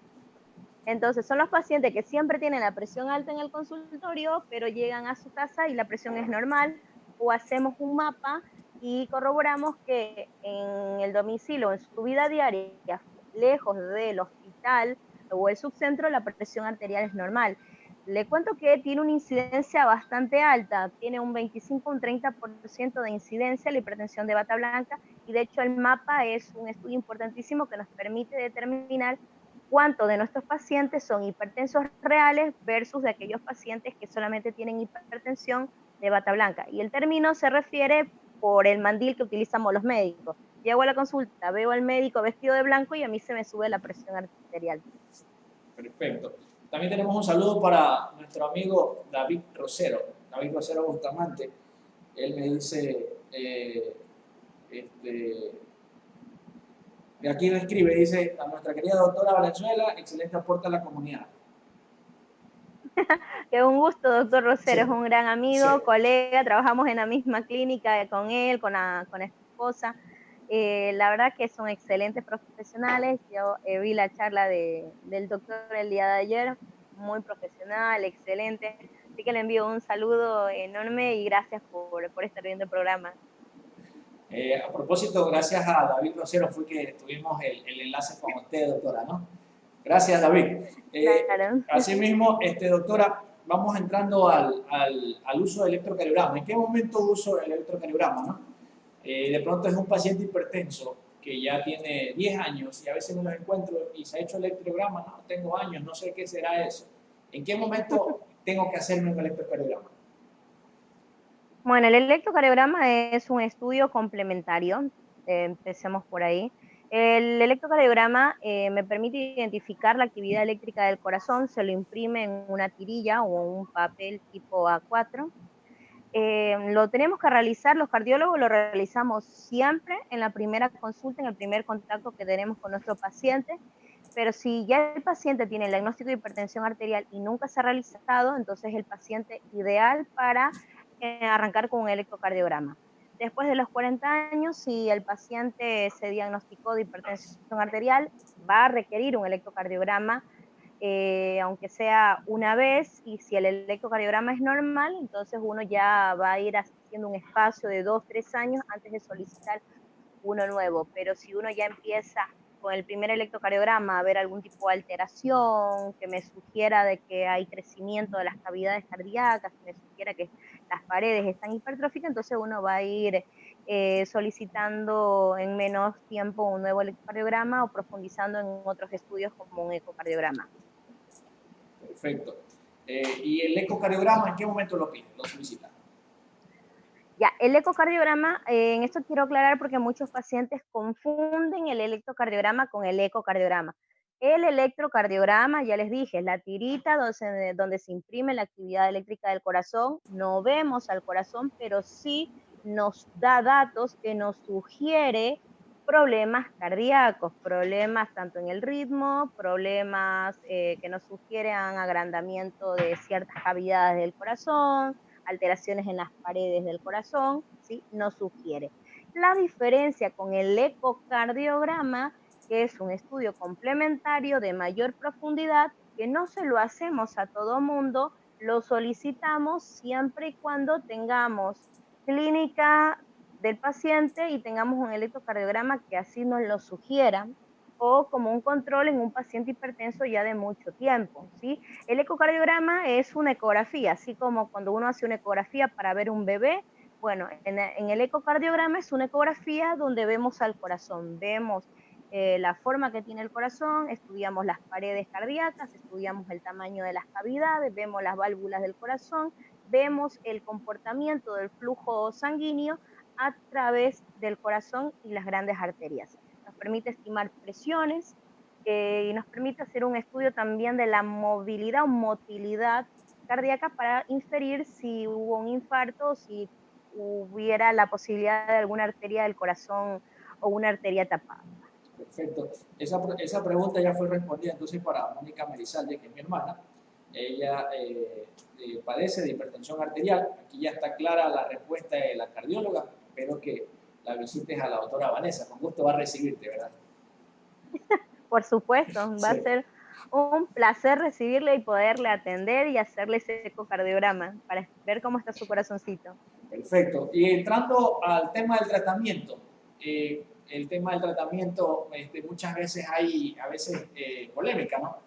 Entonces, son los pacientes que siempre tienen la presión alta en el consultorio, pero llegan a su casa y la presión es normal, o hacemos un mapa y corroboramos que en el domicilio, en su vida diaria, lejos del hospital o el subcentro, la presión arterial es normal. Le cuento que tiene una incidencia bastante alta, tiene un 25 un 30% de incidencia la hipertensión de bata blanca, y de hecho el mapa es un estudio importantísimo que nos permite determinar cuántos de nuestros pacientes son hipertensos reales versus de aquellos pacientes que solamente tienen hipertensión de bata blanca. Y el término se refiere por el mandil que utilizamos los médicos. Llego a la consulta, veo al médico vestido de blanco y a mí se me sube la presión arterial.
Perfecto. También tenemos un saludo para nuestro amigo David Rosero Bustamante. Él me dice, de aquí me escribe, dice: a nuestra querida doctora Valenzuela, excelente aporte a la comunidad.
Es un gusto, doctor Rosero,
Sí,
es un gran amigo,
sí.
colega, trabajamos en la misma clínica con él, con su esposa. La verdad que son excelentes profesionales. Yo vi la charla del doctor el día de ayer, muy profesional, excelente. Así que le envío un saludo enorme y gracias por estar viendo el programa.
A propósito, gracias a David Rosero fue que tuvimos el enlace con usted, doctora, ¿no? Gracias, David.
Claro.
Asimismo, doctora, vamos entrando al uso del electrocardiograma. ¿En qué momento uso el electrocardiograma, no? De pronto es un paciente hipertenso que ya tiene 10 años y a veces me lo encuentro y se ha hecho el electrocardiograma, no, tengo años, no sé qué será eso. ¿En qué momento tengo que hacerme un electrocardiograma?
Bueno, el electrocardiograma es un estudio complementario, empecemos por ahí. El electrocardiograma me permite identificar la actividad eléctrica del corazón, se lo imprime en una tirilla o un papel tipo A4. Lo tenemos que realizar, los cardiólogos lo realizamos siempre en la primera consulta, en el primer contacto que tenemos con nuestro paciente, pero si ya el paciente tiene el diagnóstico de hipertensión arterial y nunca se ha realizado, entonces es el paciente ideal para arrancar con un electrocardiograma. Después de los 40 años, si el paciente se diagnosticó de hipertensión arterial, va a requerir un electrocardiograma aunque sea una vez, y si el electrocardiograma es normal, entonces uno ya va a ir haciendo un espacio de 2, 3 años antes de solicitar uno nuevo. Pero si uno ya empieza con el primer electrocardiograma a ver algún tipo de alteración que me sugiera de que hay crecimiento de las cavidades cardíacas, que me sugiera que las paredes están hipertróficas, entonces uno va a ir solicitando en menos tiempo un nuevo electrocardiograma o profundizando en otros estudios como un ecocardiograma.
Perfecto. ¿Y el ecocardiograma en qué momento lo pide, lo solicita?
Ya, el ecocardiograma, en esto quiero aclarar porque muchos pacientes confunden el electrocardiograma con el ecocardiograma. El electrocardiograma, ya les dije, es la tirita donde se imprime la actividad eléctrica del corazón. No vemos al corazón, pero sí nos da datos que nos sugiere problemas cardíacos, problemas tanto en el ritmo, problemas que nos sugieren agrandamiento de ciertas cavidades del corazón, alteraciones en las paredes del corazón, ¿sí? Nos sugiere. La diferencia con el ecocardiograma, que es un estudio complementario de mayor profundidad, que no se lo hacemos a todo mundo, lo solicitamos siempre y cuando tengamos clínica del paciente y tengamos un electrocardiograma que así nos lo sugiera, o como un control en un paciente hipertenso ya de mucho tiempo, ¿sí? El ecocardiograma es una ecografía, así como cuando uno hace una ecografía para ver un bebé. Bueno, en el ecocardiograma es una ecografía donde vemos al corazón, vemos la forma que tiene el corazón, estudiamos las paredes cardíacas, estudiamos el tamaño de las cavidades, vemos las válvulas del corazón, vemos el comportamiento del flujo sanguíneo a través del corazón y las grandes arterias. Nos permite estimar presiones, y nos permite hacer un estudio también de la movilidad o motilidad cardíaca para inferir si hubo un infarto o si hubiera la posibilidad de alguna arteria del corazón o una arteria tapada.
Perfecto. Esa pregunta ya fue respondida entonces para Mónica Merizalde, que es mi hermana. Ella padece de hipertensión arterial. Aquí ya está clara la respuesta de la cardióloga. Espero que la visites a la doctora Vanessa. Con gusto va a recibirte, ¿verdad?
Por supuesto, va a
Sí.
ser un placer recibirle y poderle atender y hacerle ese ecocardiograma para ver cómo está su corazoncito.
Perfecto. Y entrando al tema del tratamiento, el tema del tratamiento muchas veces hay polémica, ¿no?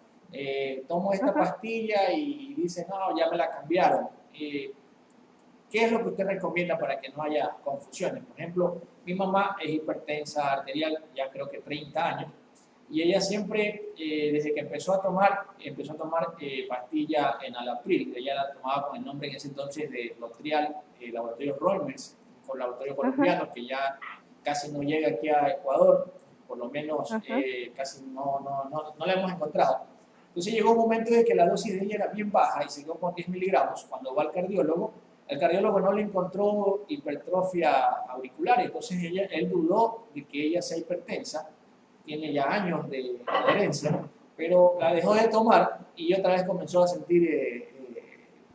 Tomo esta
Ujú.
pastilla y dice, no, ya me la cambiaron. ¿Qué es lo que usted recomienda para que no haya confusiones? Por ejemplo, mi mamá es hipertensa arterial, ya creo que 30 años, y ella siempre, desde que empezó a tomar pastilla en Alapril. Ella la tomaba con el nombre en ese entonces de Lotrial, laboratorio Reumers, con laboratorio
Ujú.
colombiano, que ya casi no llega aquí a Ecuador, por lo menos
Ujú.
casi no la hemos encontrado. Entonces llegó un momento de que la dosis de ella era bien baja y se quedó con 10 miligramos. Cuando va al cardiólogo, el cardiólogo no le encontró hipertrofia auricular, entonces él dudó de que ella sea hipertensa, tiene ya años de adherencia, pero la dejó de tomar y otra vez comenzó a sentir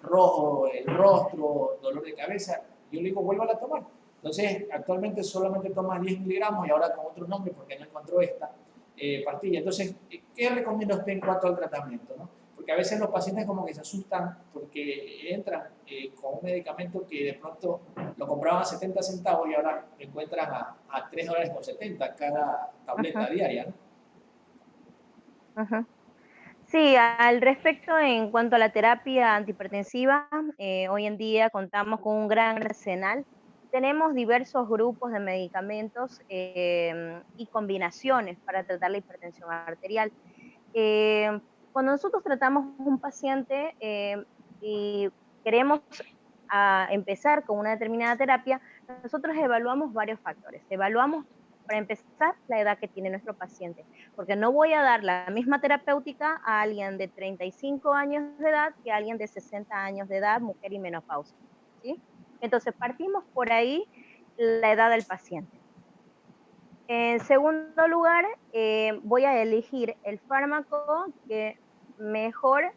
rojo el rostro, dolor de cabeza. Yo le digo, vuelva a tomar. Entonces, actualmente solamente toma 10 miligramos y ahora con otro nombre porque no encontró esta pastilla. Entonces, ¿qué recomienda usted en cuanto al tratamiento? ¿No? Porque a veces los pacientes como que se asustan porque entran con un medicamento que de pronto lo compraban a 70 centavos y ahora lo encuentran a 3 dólares con 70 cada tableta
Ujú.
diaria, ¿no?
Ujú. Sí, al respecto, en cuanto a la terapia antihipertensiva, hoy en día contamos con un gran arsenal. Tenemos diversos grupos de medicamentos y combinaciones para tratar la hipertensión arterial. Eh, Cuando nosotros tratamos un paciente y queremos empezar con una determinada terapia, nosotros evaluamos varios factores. Evaluamos, para empezar, la edad que tiene nuestro paciente, porque no voy a dar la misma terapéutica a alguien de 35 años de edad que a alguien de 60 años de edad, mujer y menopausia, ¿sí? Entonces, partimos por ahí la edad del paciente. En segundo lugar, voy a elegir el fármaco que mejor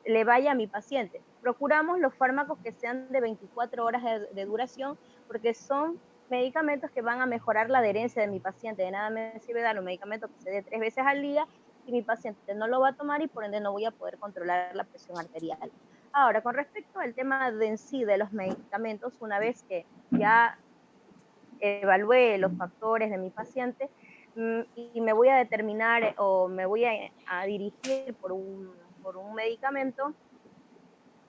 le vaya a mi paciente. Procuramos los fármacos que sean de 24 horas de duración, porque son medicamentos que van a mejorar la adherencia de mi paciente. De nada me sirve dar un medicamento que se dé 3 veces al día y mi paciente no lo va a tomar y por ende no voy a poder controlar la presión arterial. Ahora, con respecto al tema de en sí de los medicamentos, una vez que ya evalué los factores de mi paciente y me voy a determinar o me voy a dirigir por un medicamento,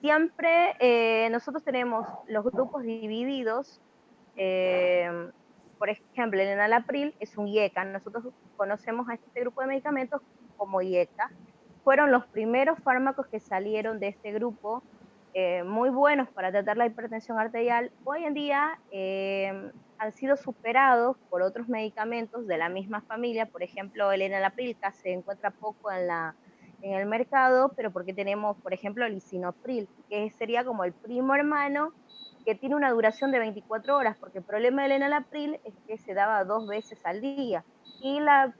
siempre nosotros tenemos los grupos divididos. eh, por ejemplo, el enalapril es un IECA. Nosotros conocemos a este grupo de medicamentos como IECA. Fueron los primeros fármacos que salieron de este grupo, muy buenos para tratar la hipertensión arterial. Hoy en día han sido superados por otros medicamentos de la misma familia. Por ejemplo, el enalapril se encuentra poco en el mercado, pero porque tenemos, por ejemplo, el lisinopril, que sería como el primo hermano, que tiene una duración de 24 horas, porque el problema del enalapril es que se daba 2 veces al día y la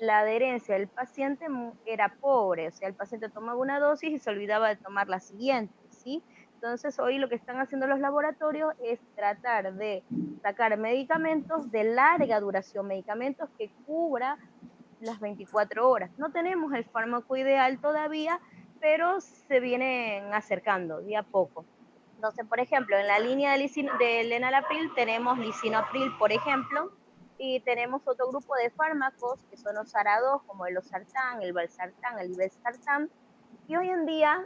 adherencia del paciente era pobre, o sea, el paciente tomaba una dosis y se olvidaba de tomar la siguiente, ¿sí? Entonces, hoy lo que están haciendo los laboratorios es tratar de sacar medicamentos de larga duración, medicamentos que cubra las 24 horas. No tenemos el fármaco ideal todavía, pero se vienen acercando día a poco. Entonces, por ejemplo, en la línea del enalapril tenemos lisinopril, por ejemplo, y tenemos otro grupo de fármacos que son los ARA2, como el losartán, el valsartán, el irbesartán. Y hoy en día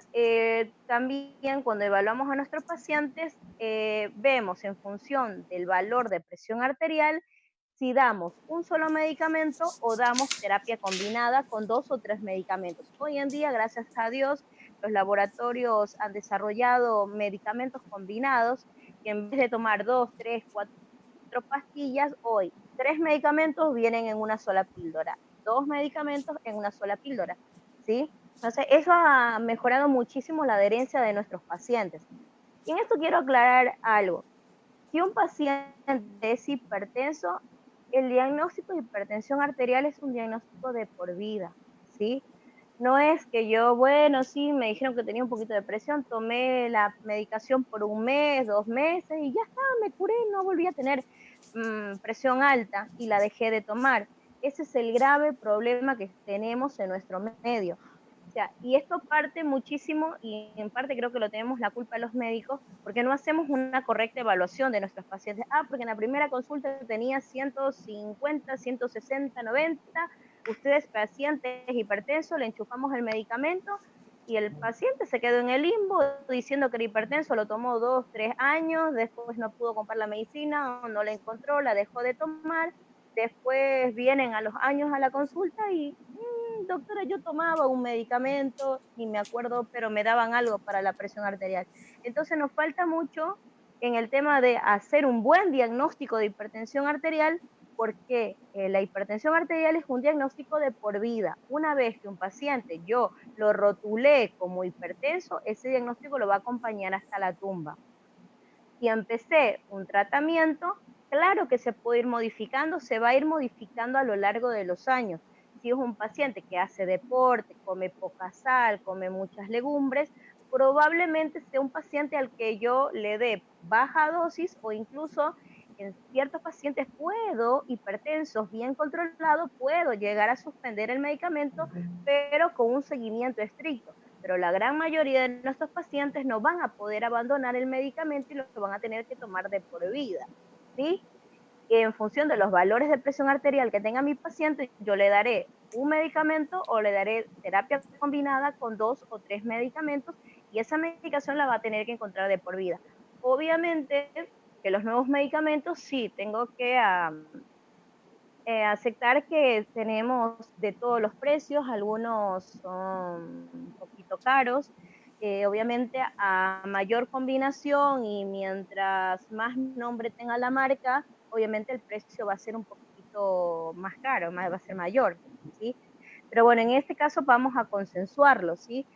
también cuando evaluamos a nuestros pacientes, vemos en función del valor de presión arterial si damos un solo medicamento o damos terapia combinada con 2 o 3 medicamentos. Hoy en día, gracias a Dios, los laboratorios han desarrollado medicamentos combinados que en vez de tomar 2, 3, 4 pastillas, hoy 3 medicamentos vienen en una sola píldora, 2 medicamentos en una sola píldora, ¿sí? Entonces, eso ha mejorado muchísimo la adherencia de nuestros pacientes. Y en esto quiero aclarar algo. Si un paciente es hipertenso, el diagnóstico de hipertensión arterial es un diagnóstico de por vida, ¿sí? No es que yo, bueno, sí, me dijeron que tenía un poquito de presión, tomé la medicación por 1 mes, 2 meses y ya está, me curé, no volví a tener presión alta y la dejé de tomar. Ese es el grave problema que tenemos en nuestro medio. O sea, y esto parte muchísimo, y en parte creo que lo tenemos la culpa los médicos, porque no hacemos una correcta evaluación de nuestros pacientes. Porque en la primera consulta tenía 150, 160, 90, usted es paciente hipertenso, le enchufamos el medicamento y el paciente se quedó en el limbo diciendo que era hipertenso, lo tomó 2, 3 años, después no pudo comprar la medicina, no la encontró, la dejó de tomar, después vienen a los años a la consulta y doctora, yo tomaba un medicamento, ni me acuerdo, pero me daban algo para la presión arterial. Entonces nos falta mucho en el tema de hacer un buen diagnóstico de hipertensión arterial, porque la hipertensión arterial es un diagnóstico de por vida. Una vez que un paciente yo lo rotulé como hipertenso, ese diagnóstico lo va a acompañar hasta la tumba. Si empecé un tratamiento, claro que se puede ir modificando, se va a ir modificando a lo largo de los años. Si es un paciente que hace deporte, come poca sal, come muchas legumbres, probablemente sea un paciente al que yo le dé baja dosis o incluso en ciertos pacientes hipertensos bien controlados, puedo llegar a suspender el medicamento, pero con un seguimiento estricto. Pero la gran mayoría de nuestros pacientes no van a poder abandonar el medicamento y lo van a tener que tomar de por vida, ¿sí? En función de los valores de presión arterial que tenga mi paciente, yo le daré un medicamento o le daré terapia combinada con 2 o 3 medicamentos y esa medicación la va a tener que encontrar de por vida. Obviamente que los nuevos medicamentos sí tengo que aceptar que tenemos de todos los precios, algunos son un poquito caros, obviamente a mayor combinación y mientras más nombre tenga la marca, obviamente el precio va a ser un poquito más caro, va a ser mayor, ¿sí? Pero bueno, en este caso vamos a consensuarlo, ¿sí?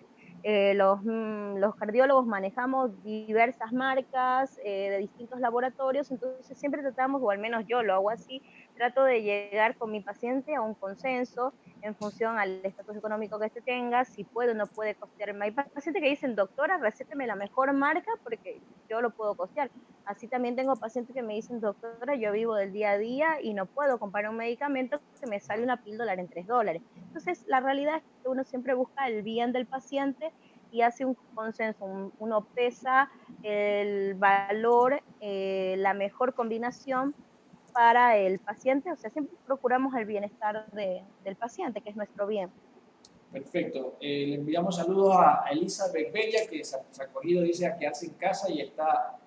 Los cardiólogos manejamos diversas marcas de distintos laboratorios, entonces siempre tratamos, o al menos yo lo hago así, trato de llegar con mi paciente a un consenso en función al estatus económico que este tenga, si puede o no puede costearme. Hay pacientes que dicen, doctora, recéteme la mejor marca porque yo lo puedo costear. Así también tengo pacientes que me dicen, doctora, yo vivo del día a día y no puedo comprar un medicamento que me sale una píldora en $3. Entonces, la realidad es que uno siempre busca el bien del paciente y hace un consenso, uno pesa el valor, la mejor combinación para el paciente, o sea, siempre procuramos el bienestar del paciente, que es nuestro bien.
Perfecto. Le enviamos saludos a Elizabeth Bella, que se ha acogido, dice, a quedarse en casa y está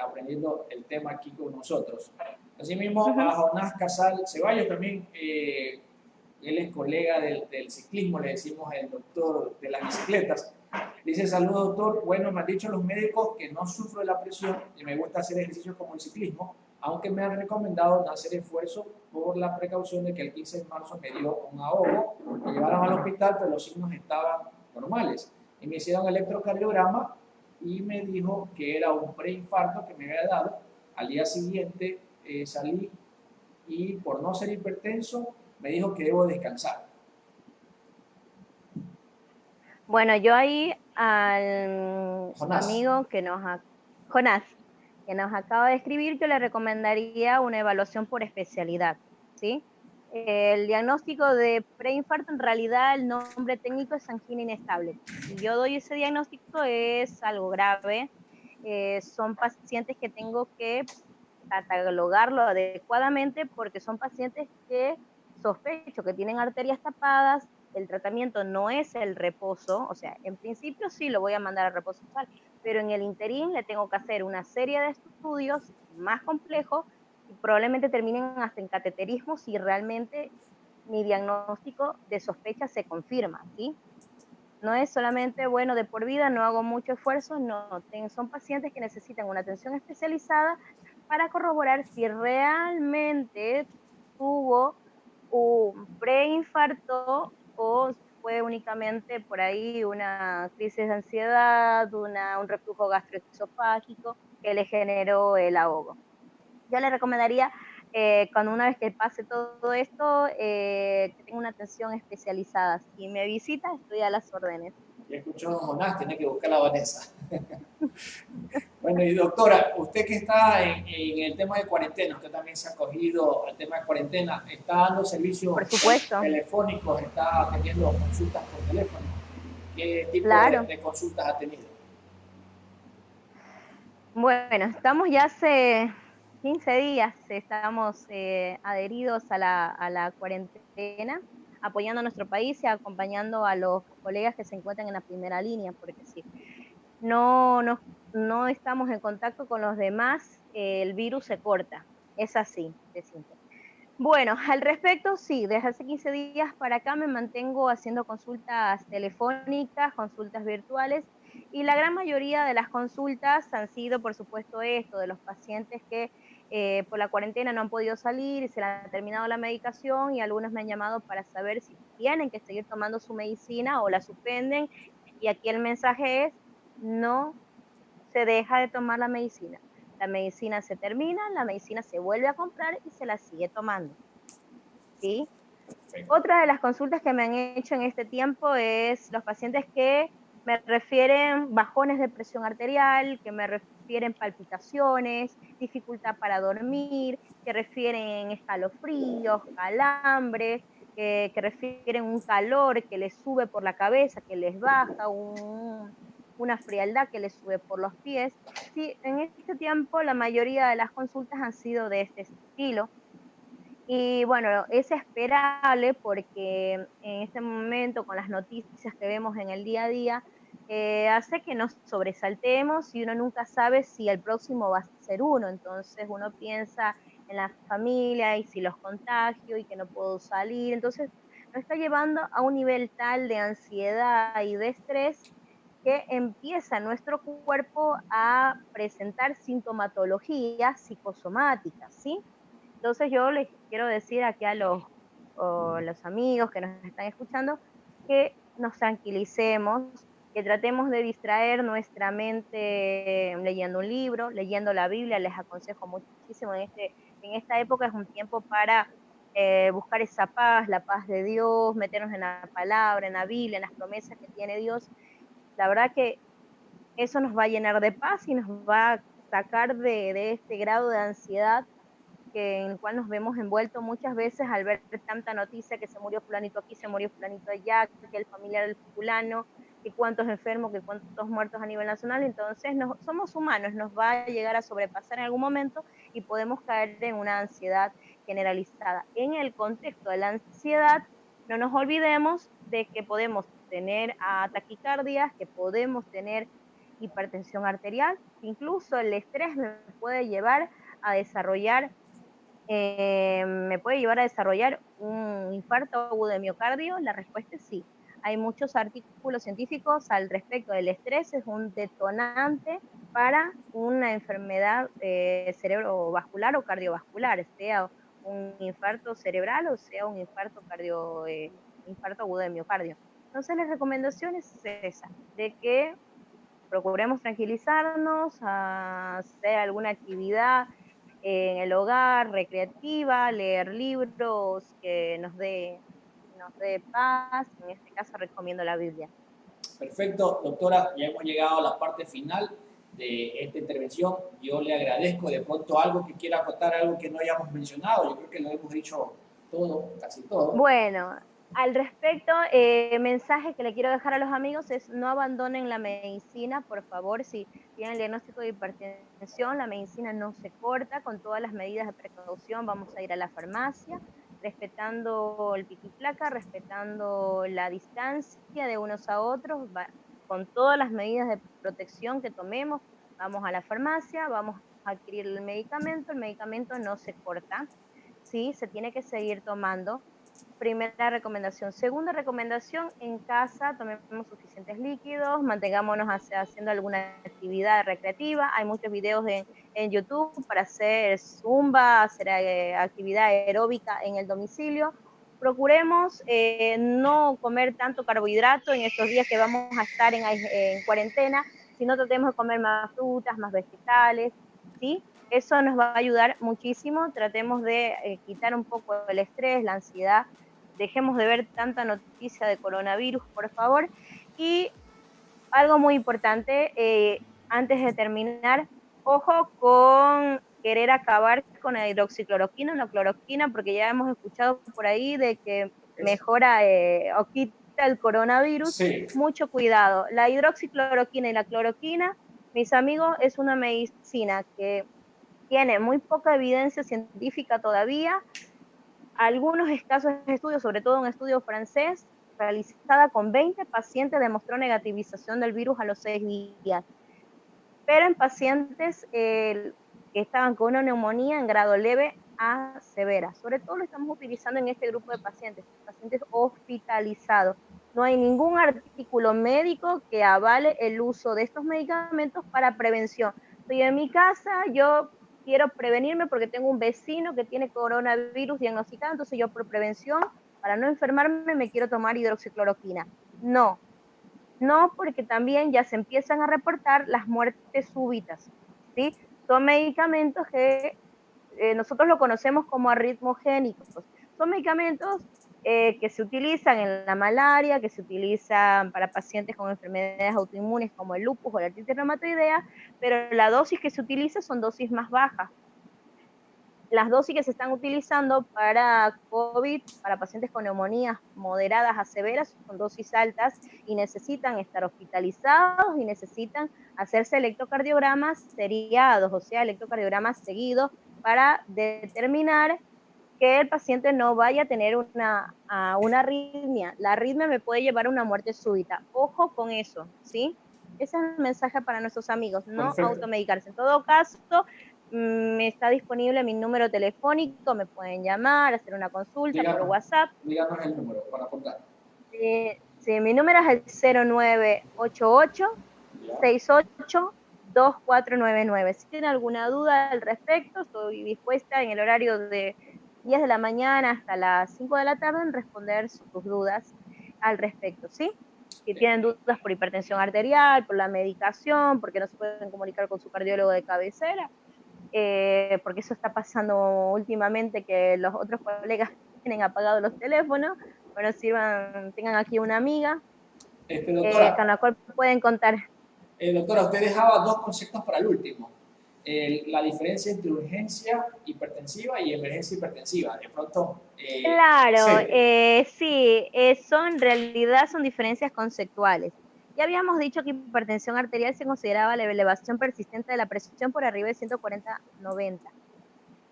aprendiendo el tema aquí con nosotros. Asimismo, a Jonás Casal Ceballos también, él es colega del ciclismo, le decimos el doctor de las bicicletas. Dice, saludos doctor, bueno, me han dicho los médicos que no sufro de la presión y me gusta hacer ejercicios como el ciclismo, aunque me han recomendado no hacer esfuerzo por la precaución de que el 15 de marzo me dio un ahogo, me llevaron al hospital, pero los signos estaban normales. Y me hicieron electrocardiograma y me dijo que era un preinfarto que me había dado. Al día siguiente salí y por no ser hipertenso me dijo que debo descansar.
Bueno, yo ahí al
Jonás.
amigo Jonás, que nos acaba de escribir, yo le recomendaría una evaluación por especialidad, ¿sí? El diagnóstico de preinfarto, en realidad el nombre técnico es angina inestable. Si yo doy ese diagnóstico es algo grave, son pacientes que tengo que catalogarlo adecuadamente porque son pacientes que sospecho que tienen arterias tapadas, el tratamiento no es el reposo, o sea, en principio sí lo voy a mandar a reposar, pero en el interín le tengo que hacer una serie de estudios más complejos y probablemente terminen hasta en cateterismo si realmente mi diagnóstico de sospecha se confirma, ¿sí? No es solamente, bueno, de por vida, no hago mucho esfuerzo, no, son pacientes que necesitan una atención especializada para corroborar si realmente tuvo un preinfarto o fue únicamente por ahí una crisis de ansiedad, un reflujo gastroesofágico que le generó el ahogo. Yo le recomendaría, cuando una vez que pase todo esto, que tenga una atención especializada. Si me visita, estoy a las órdenes.
Ya escuchó a Jonás, tiene que buscar a Vanessa. Bueno, y doctora, usted que está en el tema de cuarentena, usted también se ha acogido al tema de cuarentena, está dando servicios
Por supuesto,
telefónicos, está teniendo consultas por teléfono. ¿Qué tipo
claro.
de consultas ha tenido?
Bueno, estamos ya hace 15 días, estamos adheridos a la cuarentena, apoyando a nuestro país y acompañando a los colegas que se encuentran en la primera línea, porque sí, no, no, no estamos en contacto con los demás, el virus se corta. Es así de simple. Bueno, al respecto, sí, desde hace 15 días para acá me mantengo haciendo consultas telefónicas, consultas virtuales, y la gran mayoría de las consultas han sido, por supuesto, esto, de los pacientes que por la cuarentena no han podido salir y se les ha terminado la medicación, y algunos me han llamado para saber si tienen que seguir tomando su medicina o la suspenden, y aquí el mensaje es, no se deja de tomar la medicina. La medicina se termina, la medicina se vuelve a comprar y se la sigue tomando, ¿sí?
Perfecto.
Otra de las consultas que me han hecho en este tiempo es los pacientes que me refieren bajones de presión arterial, que me refieren palpitaciones, dificultad para dormir, que refieren escalofríos, calambres, que refieren un calor que les sube por la cabeza, que les baja, una frialdad que les sube por los pies. Sí, en este tiempo la mayoría de las consultas han sido de este estilo. Y bueno, es esperable porque en este momento, con las noticias que vemos en el día a día, hace que nos sobresaltemos y uno nunca sabe si el próximo va a ser uno. Entonces uno piensa en la familia y si los contagio y que no puedo salir. Entonces nos está llevando a un nivel tal de ansiedad y de estrés que empieza nuestro cuerpo a presentar sintomatologías psicosomáticas, ¿sí? Entonces yo les quiero decir aquí a los amigos que nos están escuchando que nos tranquilicemos, que tratemos de distraer nuestra mente leyendo un libro, leyendo la Biblia. Les aconsejo muchísimo en esta época. Es un tiempo para buscar esa paz, la paz de Dios, meternos en la palabra, en la Biblia, en las promesas que tiene Dios. La verdad que eso nos va a llenar de paz y nos va a sacar de este grado de ansiedad en el cual nos vemos envueltos muchas veces al ver tanta noticia, que se murió fulanito aquí, se murió fulanito allá, que el familiar del fulano, que cuántos enfermos, que cuántos muertos a nivel nacional. Entonces somos humanos, nos va a llegar a sobrepasar en algún momento y podemos caer en una ansiedad generalizada. En el contexto de la ansiedad, no nos olvidemos de que podemos tener taquicardias, que podemos tener hipertensión arterial, incluso el estrés me puede llevar a desarrollar un infarto agudo de miocardio. La respuesta es sí. Hay muchos artículos científicos al respecto del estrés, es un detonante para una enfermedad cerebrovascular o cardiovascular, sea un infarto cerebral o sea un infarto agudo de miocardio. Entonces la recomendación es esa, de que procuremos tranquilizarnos, hacer alguna actividad en el hogar, recreativa, leer libros que nos dé paz. En este caso recomiendo la Biblia.
Perfecto, doctora, ya hemos llegado a la parte final de esta intervención. Yo le agradezco de pronto algo que quiera acotar, algo que no hayamos mencionado. Yo creo que lo hemos dicho todo, casi todo.
Bueno, al respecto, mensaje que le quiero dejar a los amigos es: no abandonen la medicina, por favor. Si tienen el diagnóstico de hipertensión, la medicina no se corta. Con todas las medidas de precaución vamos a ir a la farmacia, respetando el pico y placa, respetando la distancia de unos a otros, con todas las medidas de protección que tomemos. Vamos a la farmacia, vamos a adquirir el medicamento no se corta, ¿sí? Se tiene que seguir tomando. Primera recomendación. Segunda recomendación: en casa tomemos suficientes líquidos, mantengámonos haciendo alguna actividad recreativa. Hay muchos videos en YouTube para hacer zumba, hacer actividad aeróbica en el domicilio. Procuremos no comer tanto carbohidrato en estos días que vamos a estar en cuarentena, sino tratemos de comer más frutas, más vegetales, ¿sí? Eso nos va a ayudar muchísimo. Tratemos de quitar un poco el estrés, la ansiedad. Dejemos de ver tanta noticia de coronavirus, por favor. Y algo muy importante, antes de terminar, ojo con querer acabar con la hidroxicloroquina o la cloroquina, porque ya hemos escuchado por ahí de que mejora o quita el coronavirus.
Sí.
Mucho cuidado. La hidroxicloroquina y la cloroquina, mis amigos, es una medicina que tiene muy poca evidencia científica todavía. Algunos escasos estudios, sobre todo un estudio francés, realizada con 20 pacientes, demostró negativización del virus a los 6 días. Pero en pacientes que estaban con una neumonía en grado leve a severa. Sobre todo lo estamos utilizando en este grupo de pacientes hospitalizados. No hay ningún artículo médico que avale el uso de estos medicamentos para prevención. Estoy en mi casa, yo quiero prevenirme porque tengo un vecino que tiene coronavirus diagnosticado, entonces yo por prevención, para no enfermarme, me quiero tomar hidroxicloroquina. No, no, porque también ya se empiezan a reportar las muertes súbitas, ¿sí? Son medicamentos que nosotros lo conocemos como arritmogénicos. Son medicamentos que se utilizan en la malaria, que se utilizan para pacientes con enfermedades autoinmunes como el lupus o la artritis reumatoidea, pero la dosis que se utiliza son dosis más bajas. Las dosis que se están utilizando para COVID, para pacientes con neumonías moderadas a severas, son dosis altas y necesitan estar hospitalizados y necesitan hacerse electrocardiogramas seriados, o sea, electrocardiogramas seguidos, para determinar que el paciente no vaya a tener una arritmia. La arritmia me puede llevar a una muerte súbita. Ojo con eso, ¿sí? Ese es el mensaje para nuestros amigos, no
Perfecto.
automedicarse. En todo caso, está disponible mi número telefónico, me pueden llamar, hacer una consulta por WhatsApp.
Díganos el número para apuntar.
Sí, mi número es el 0988 68 2499. Si tienen alguna duda al respecto, estoy dispuesta en el horario de 10 de la mañana hasta las 5 de la tarde en responder sus dudas al respecto, ¿sí? Si tienen dudas por hipertensión arterial, por la medicación, porque no se pueden comunicar con su cardiólogo de cabecera, porque eso está pasando últimamente, que los otros colegas tienen apagados los teléfonos, bueno, tengan aquí una amiga con
Doctora,
la cual pueden contar.
doctora, usted dejaba dos conceptos para el último. La diferencia entre urgencia hipertensiva y emergencia hipertensiva. De pronto,
Claro,
sí,
sí, en realidad son diferencias conceptuales. Ya habíamos dicho que hipertensión arterial se consideraba la elevación persistente de la presión por arriba de 140/90.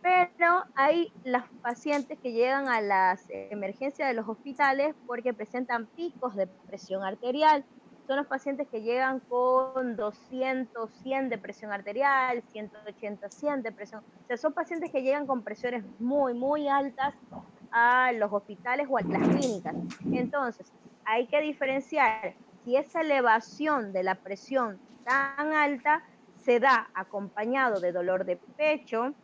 Pero hay los pacientes que llegan a las emergencias de los hospitales porque presentan picos de presión arterial. Son los pacientes que llegan con 200, 100 de presión arterial, 180, 100 de presión. O sea, son pacientes que llegan con presiones muy, muy altas a los hospitales o a las clínicas. Entonces, hay que diferenciar si esa elevación de la presión tan alta se da acompañado de dolor de pecho,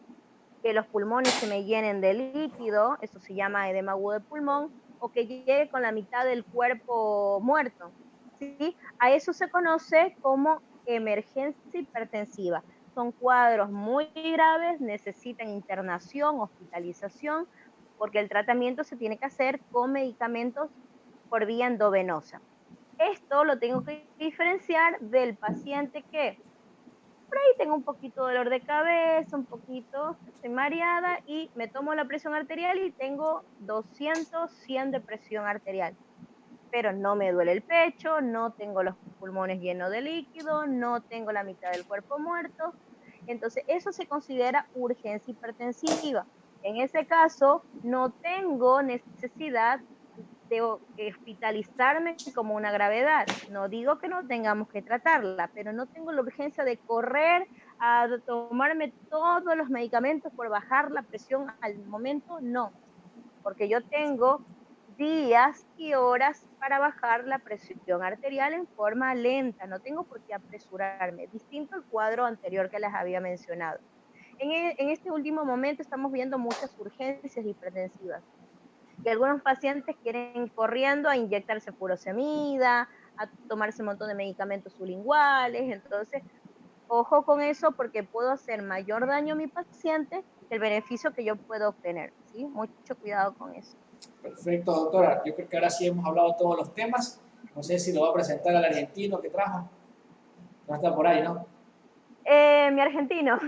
que los pulmones se me llenen de líquido, eso se llama edema agudo de pulmón, o que llegue con la mitad del cuerpo muerto, ¿sí? A eso se conoce como emergencia hipertensiva. Son cuadros muy graves, necesitan internación, hospitalización, porque el tratamiento se tiene que hacer con medicamentos por vía endovenosa. Esto lo tengo que diferenciar del paciente que ahí tengo un poquito de dolor de cabeza, un poquito, estoy mareada y me tomo la presión arterial y tengo 200, 100 de presión arterial. Pero no me duele el pecho, no tengo los pulmones llenos de líquido, no tengo la mitad del cuerpo muerto. Entonces, eso se considera urgencia hipertensiva. En ese caso, no tengo necesidad de hospitalizarme como una gravedad. No digo que no tengamos que tratarla, pero no tengo la urgencia de correr a tomarme todos los medicamentos por bajar la presión al momento, no, porque yo tengo días y horas para bajar la presión arterial en forma lenta, no tengo por qué apresurarme, distinto al cuadro anterior que les había mencionado. En este último momento estamos viendo muchas urgencias hipertensivas y algunos pacientes quieren ir corriendo a inyectarse furosemida, a tomarse un montón de medicamentos sublinguales, entonces ojo con eso porque puedo hacer mayor daño a mi paciente que el beneficio que yo puedo obtener, ¿sí? Mucho cuidado con eso.
perfecto, doctora. Yo creo que ahora sí hemos hablado todos los temas. No sé si lo va a presentar al argentino que trajo. No está por ahí, ¿no?
Mi argentino,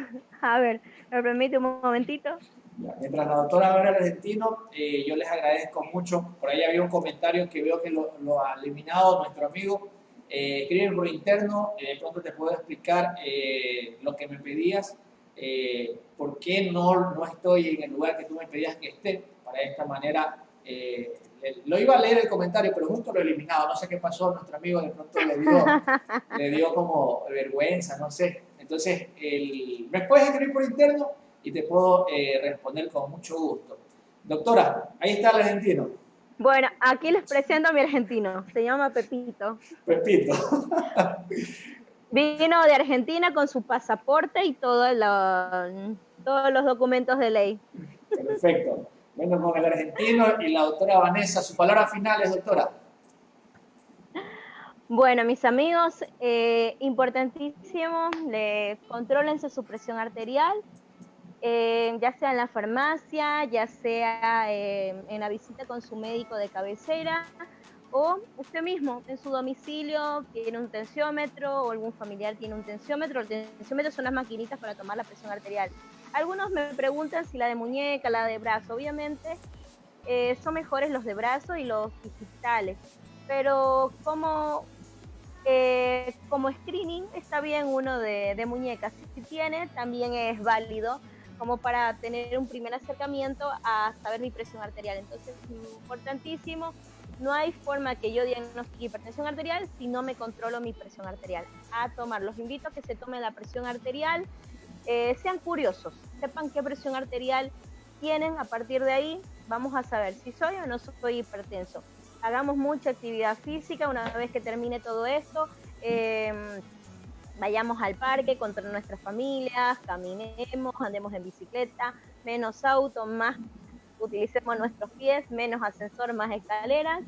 a ver, me permite un momentito.
Mientras la doctora va a ver al argentino, yo les agradezco mucho. Por ahí había un comentario que veo que lo ha eliminado nuestro amigo. Escribe por interno, de pronto te puedo explicar lo que me pedías, por qué no estoy en el lugar que tú me pedías que esté. Para esta manera, lo iba a leer el comentario, pero justo lo he eliminado. No sé qué pasó, nuestro amigo de pronto le dio como vergüenza, no sé. Entonces, me puedes escribir por interno y te puedo responder con mucho gusto. Doctora, ahí está el argentino.
Bueno, aquí les presento a mi argentino, se llama Pepito.
Pepito.
Vino de Argentina con su pasaporte y todos los documentos de ley.
Perfecto. Vengo con el argentino y la doctora Vanessa. Sus palabras finales, doctora.
Bueno, mis amigos, importantísimo, contrólense su presión arterial, ya sea en la farmacia, ya sea en la visita con su médico de cabecera, o usted mismo en su domicilio tiene un tensiómetro o algún familiar tiene un tensiómetro. El tensiómetro son las maquinitas para tomar la presión arterial. Algunos me preguntan si la de muñeca, la de brazo. Obviamente son mejores los de brazo y los digitales, pero como screening está bien uno de muñecas. Si tiene, también es válido como para tener un primer acercamiento a saber mi presión arterial. Entonces, importantísimo, no hay forma que yo diagnostique hipertensión arterial si no me controlo mi presión arterial. A tomar, los invito a que se tomen la presión arterial, sean curiosos, sepan qué presión arterial tienen. A partir de ahí vamos a saber si soy o no soy hipertenso. Hagamos mucha actividad física. Una vez que termine todo esto, vayamos al parque con nuestras familias, caminemos, andemos en bicicleta, menos auto, más utilicemos nuestros pies, menos ascensor, más escaleras.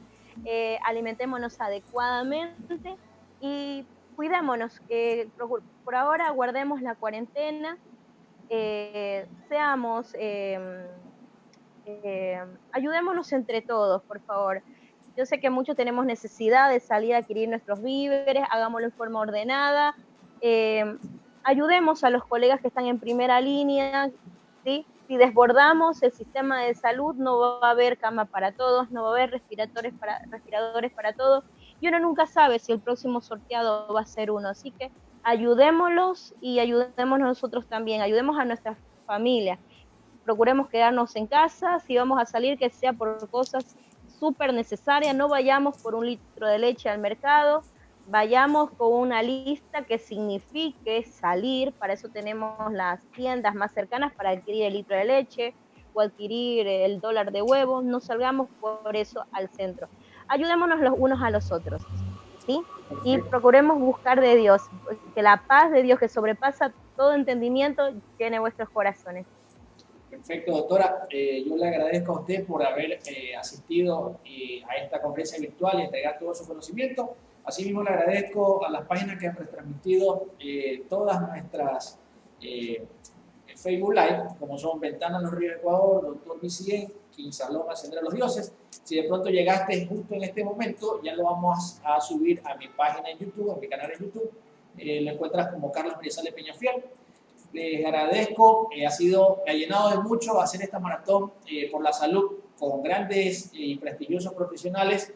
alimentémonos adecuadamente y cuidémonos. Por ahora guardemos la cuarentena, seamos, ayudémonos entre todos, por favor. Yo sé que muchos tenemos necesidad de salir a adquirir nuestros víveres, hagámoslo en forma ordenada, eh, ayudemos a los colegas que están en primera línea, ¿sí? Si desbordamos el sistema de salud, no va a haber cama para todos, no va a haber respiradores para todos, y uno nunca sabe si el próximo sorteado va a ser uno, así que ayudémoslos y ayudemos nosotros también, ayudemos a nuestras familias, procuremos quedarnos en casa, si vamos a salir que sea por cosas súper necesarias, no vayamos por 1 litro de leche al mercado, vayamos con una lista que signifique salir, para eso tenemos las tiendas más cercanas para adquirir el litro de leche o adquirir el dólar de huevos, no salgamos por eso al centro. Ayudémonos los unos a los otros, ¿sí? Y procuremos buscar de Dios, que la paz de Dios que sobrepasa todo entendimiento llene vuestros corazones.
Perfecto, doctora. Yo le agradezco a usted por haber asistido a esta conferencia virtual y entregar todo su conocimiento. Asimismo, le agradezco a las páginas que han retransmitido todas nuestras Facebook Live, como son Ventana en los Ríos de Ecuador, Doctor BCN, Quinsalón, Ascender a los Dioses. Si de pronto llegaste justo en este momento, ya lo vamos a subir a mi página en YouTube, a mi canal en YouTube. Lo encuentras como Carlos Grisales Peñafiel. Les agradezco, me ha llenado de mucho hacer esta maratón por la salud con grandes y prestigiosos profesionales.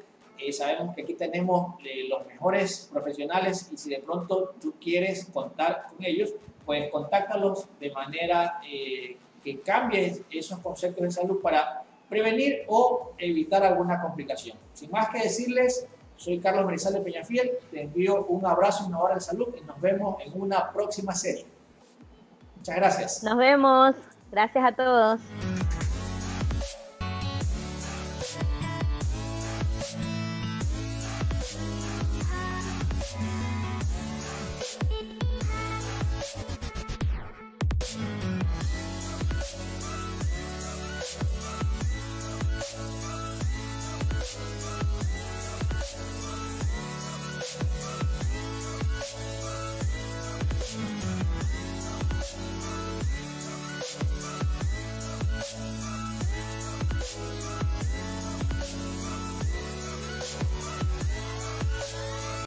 Sabemos que aquí tenemos los mejores profesionales y si de pronto tú quieres contar con ellos, pues contáctalos de manera que cambies esos conceptos de salud para prevenir o evitar alguna complicación. Sin más que decirles, soy Carlos Grisales Peñafiel, te envío un abrazo y una hora de salud y nos vemos en una próxima serie. Muchas gracias.
Nos vemos. Gracias a todos.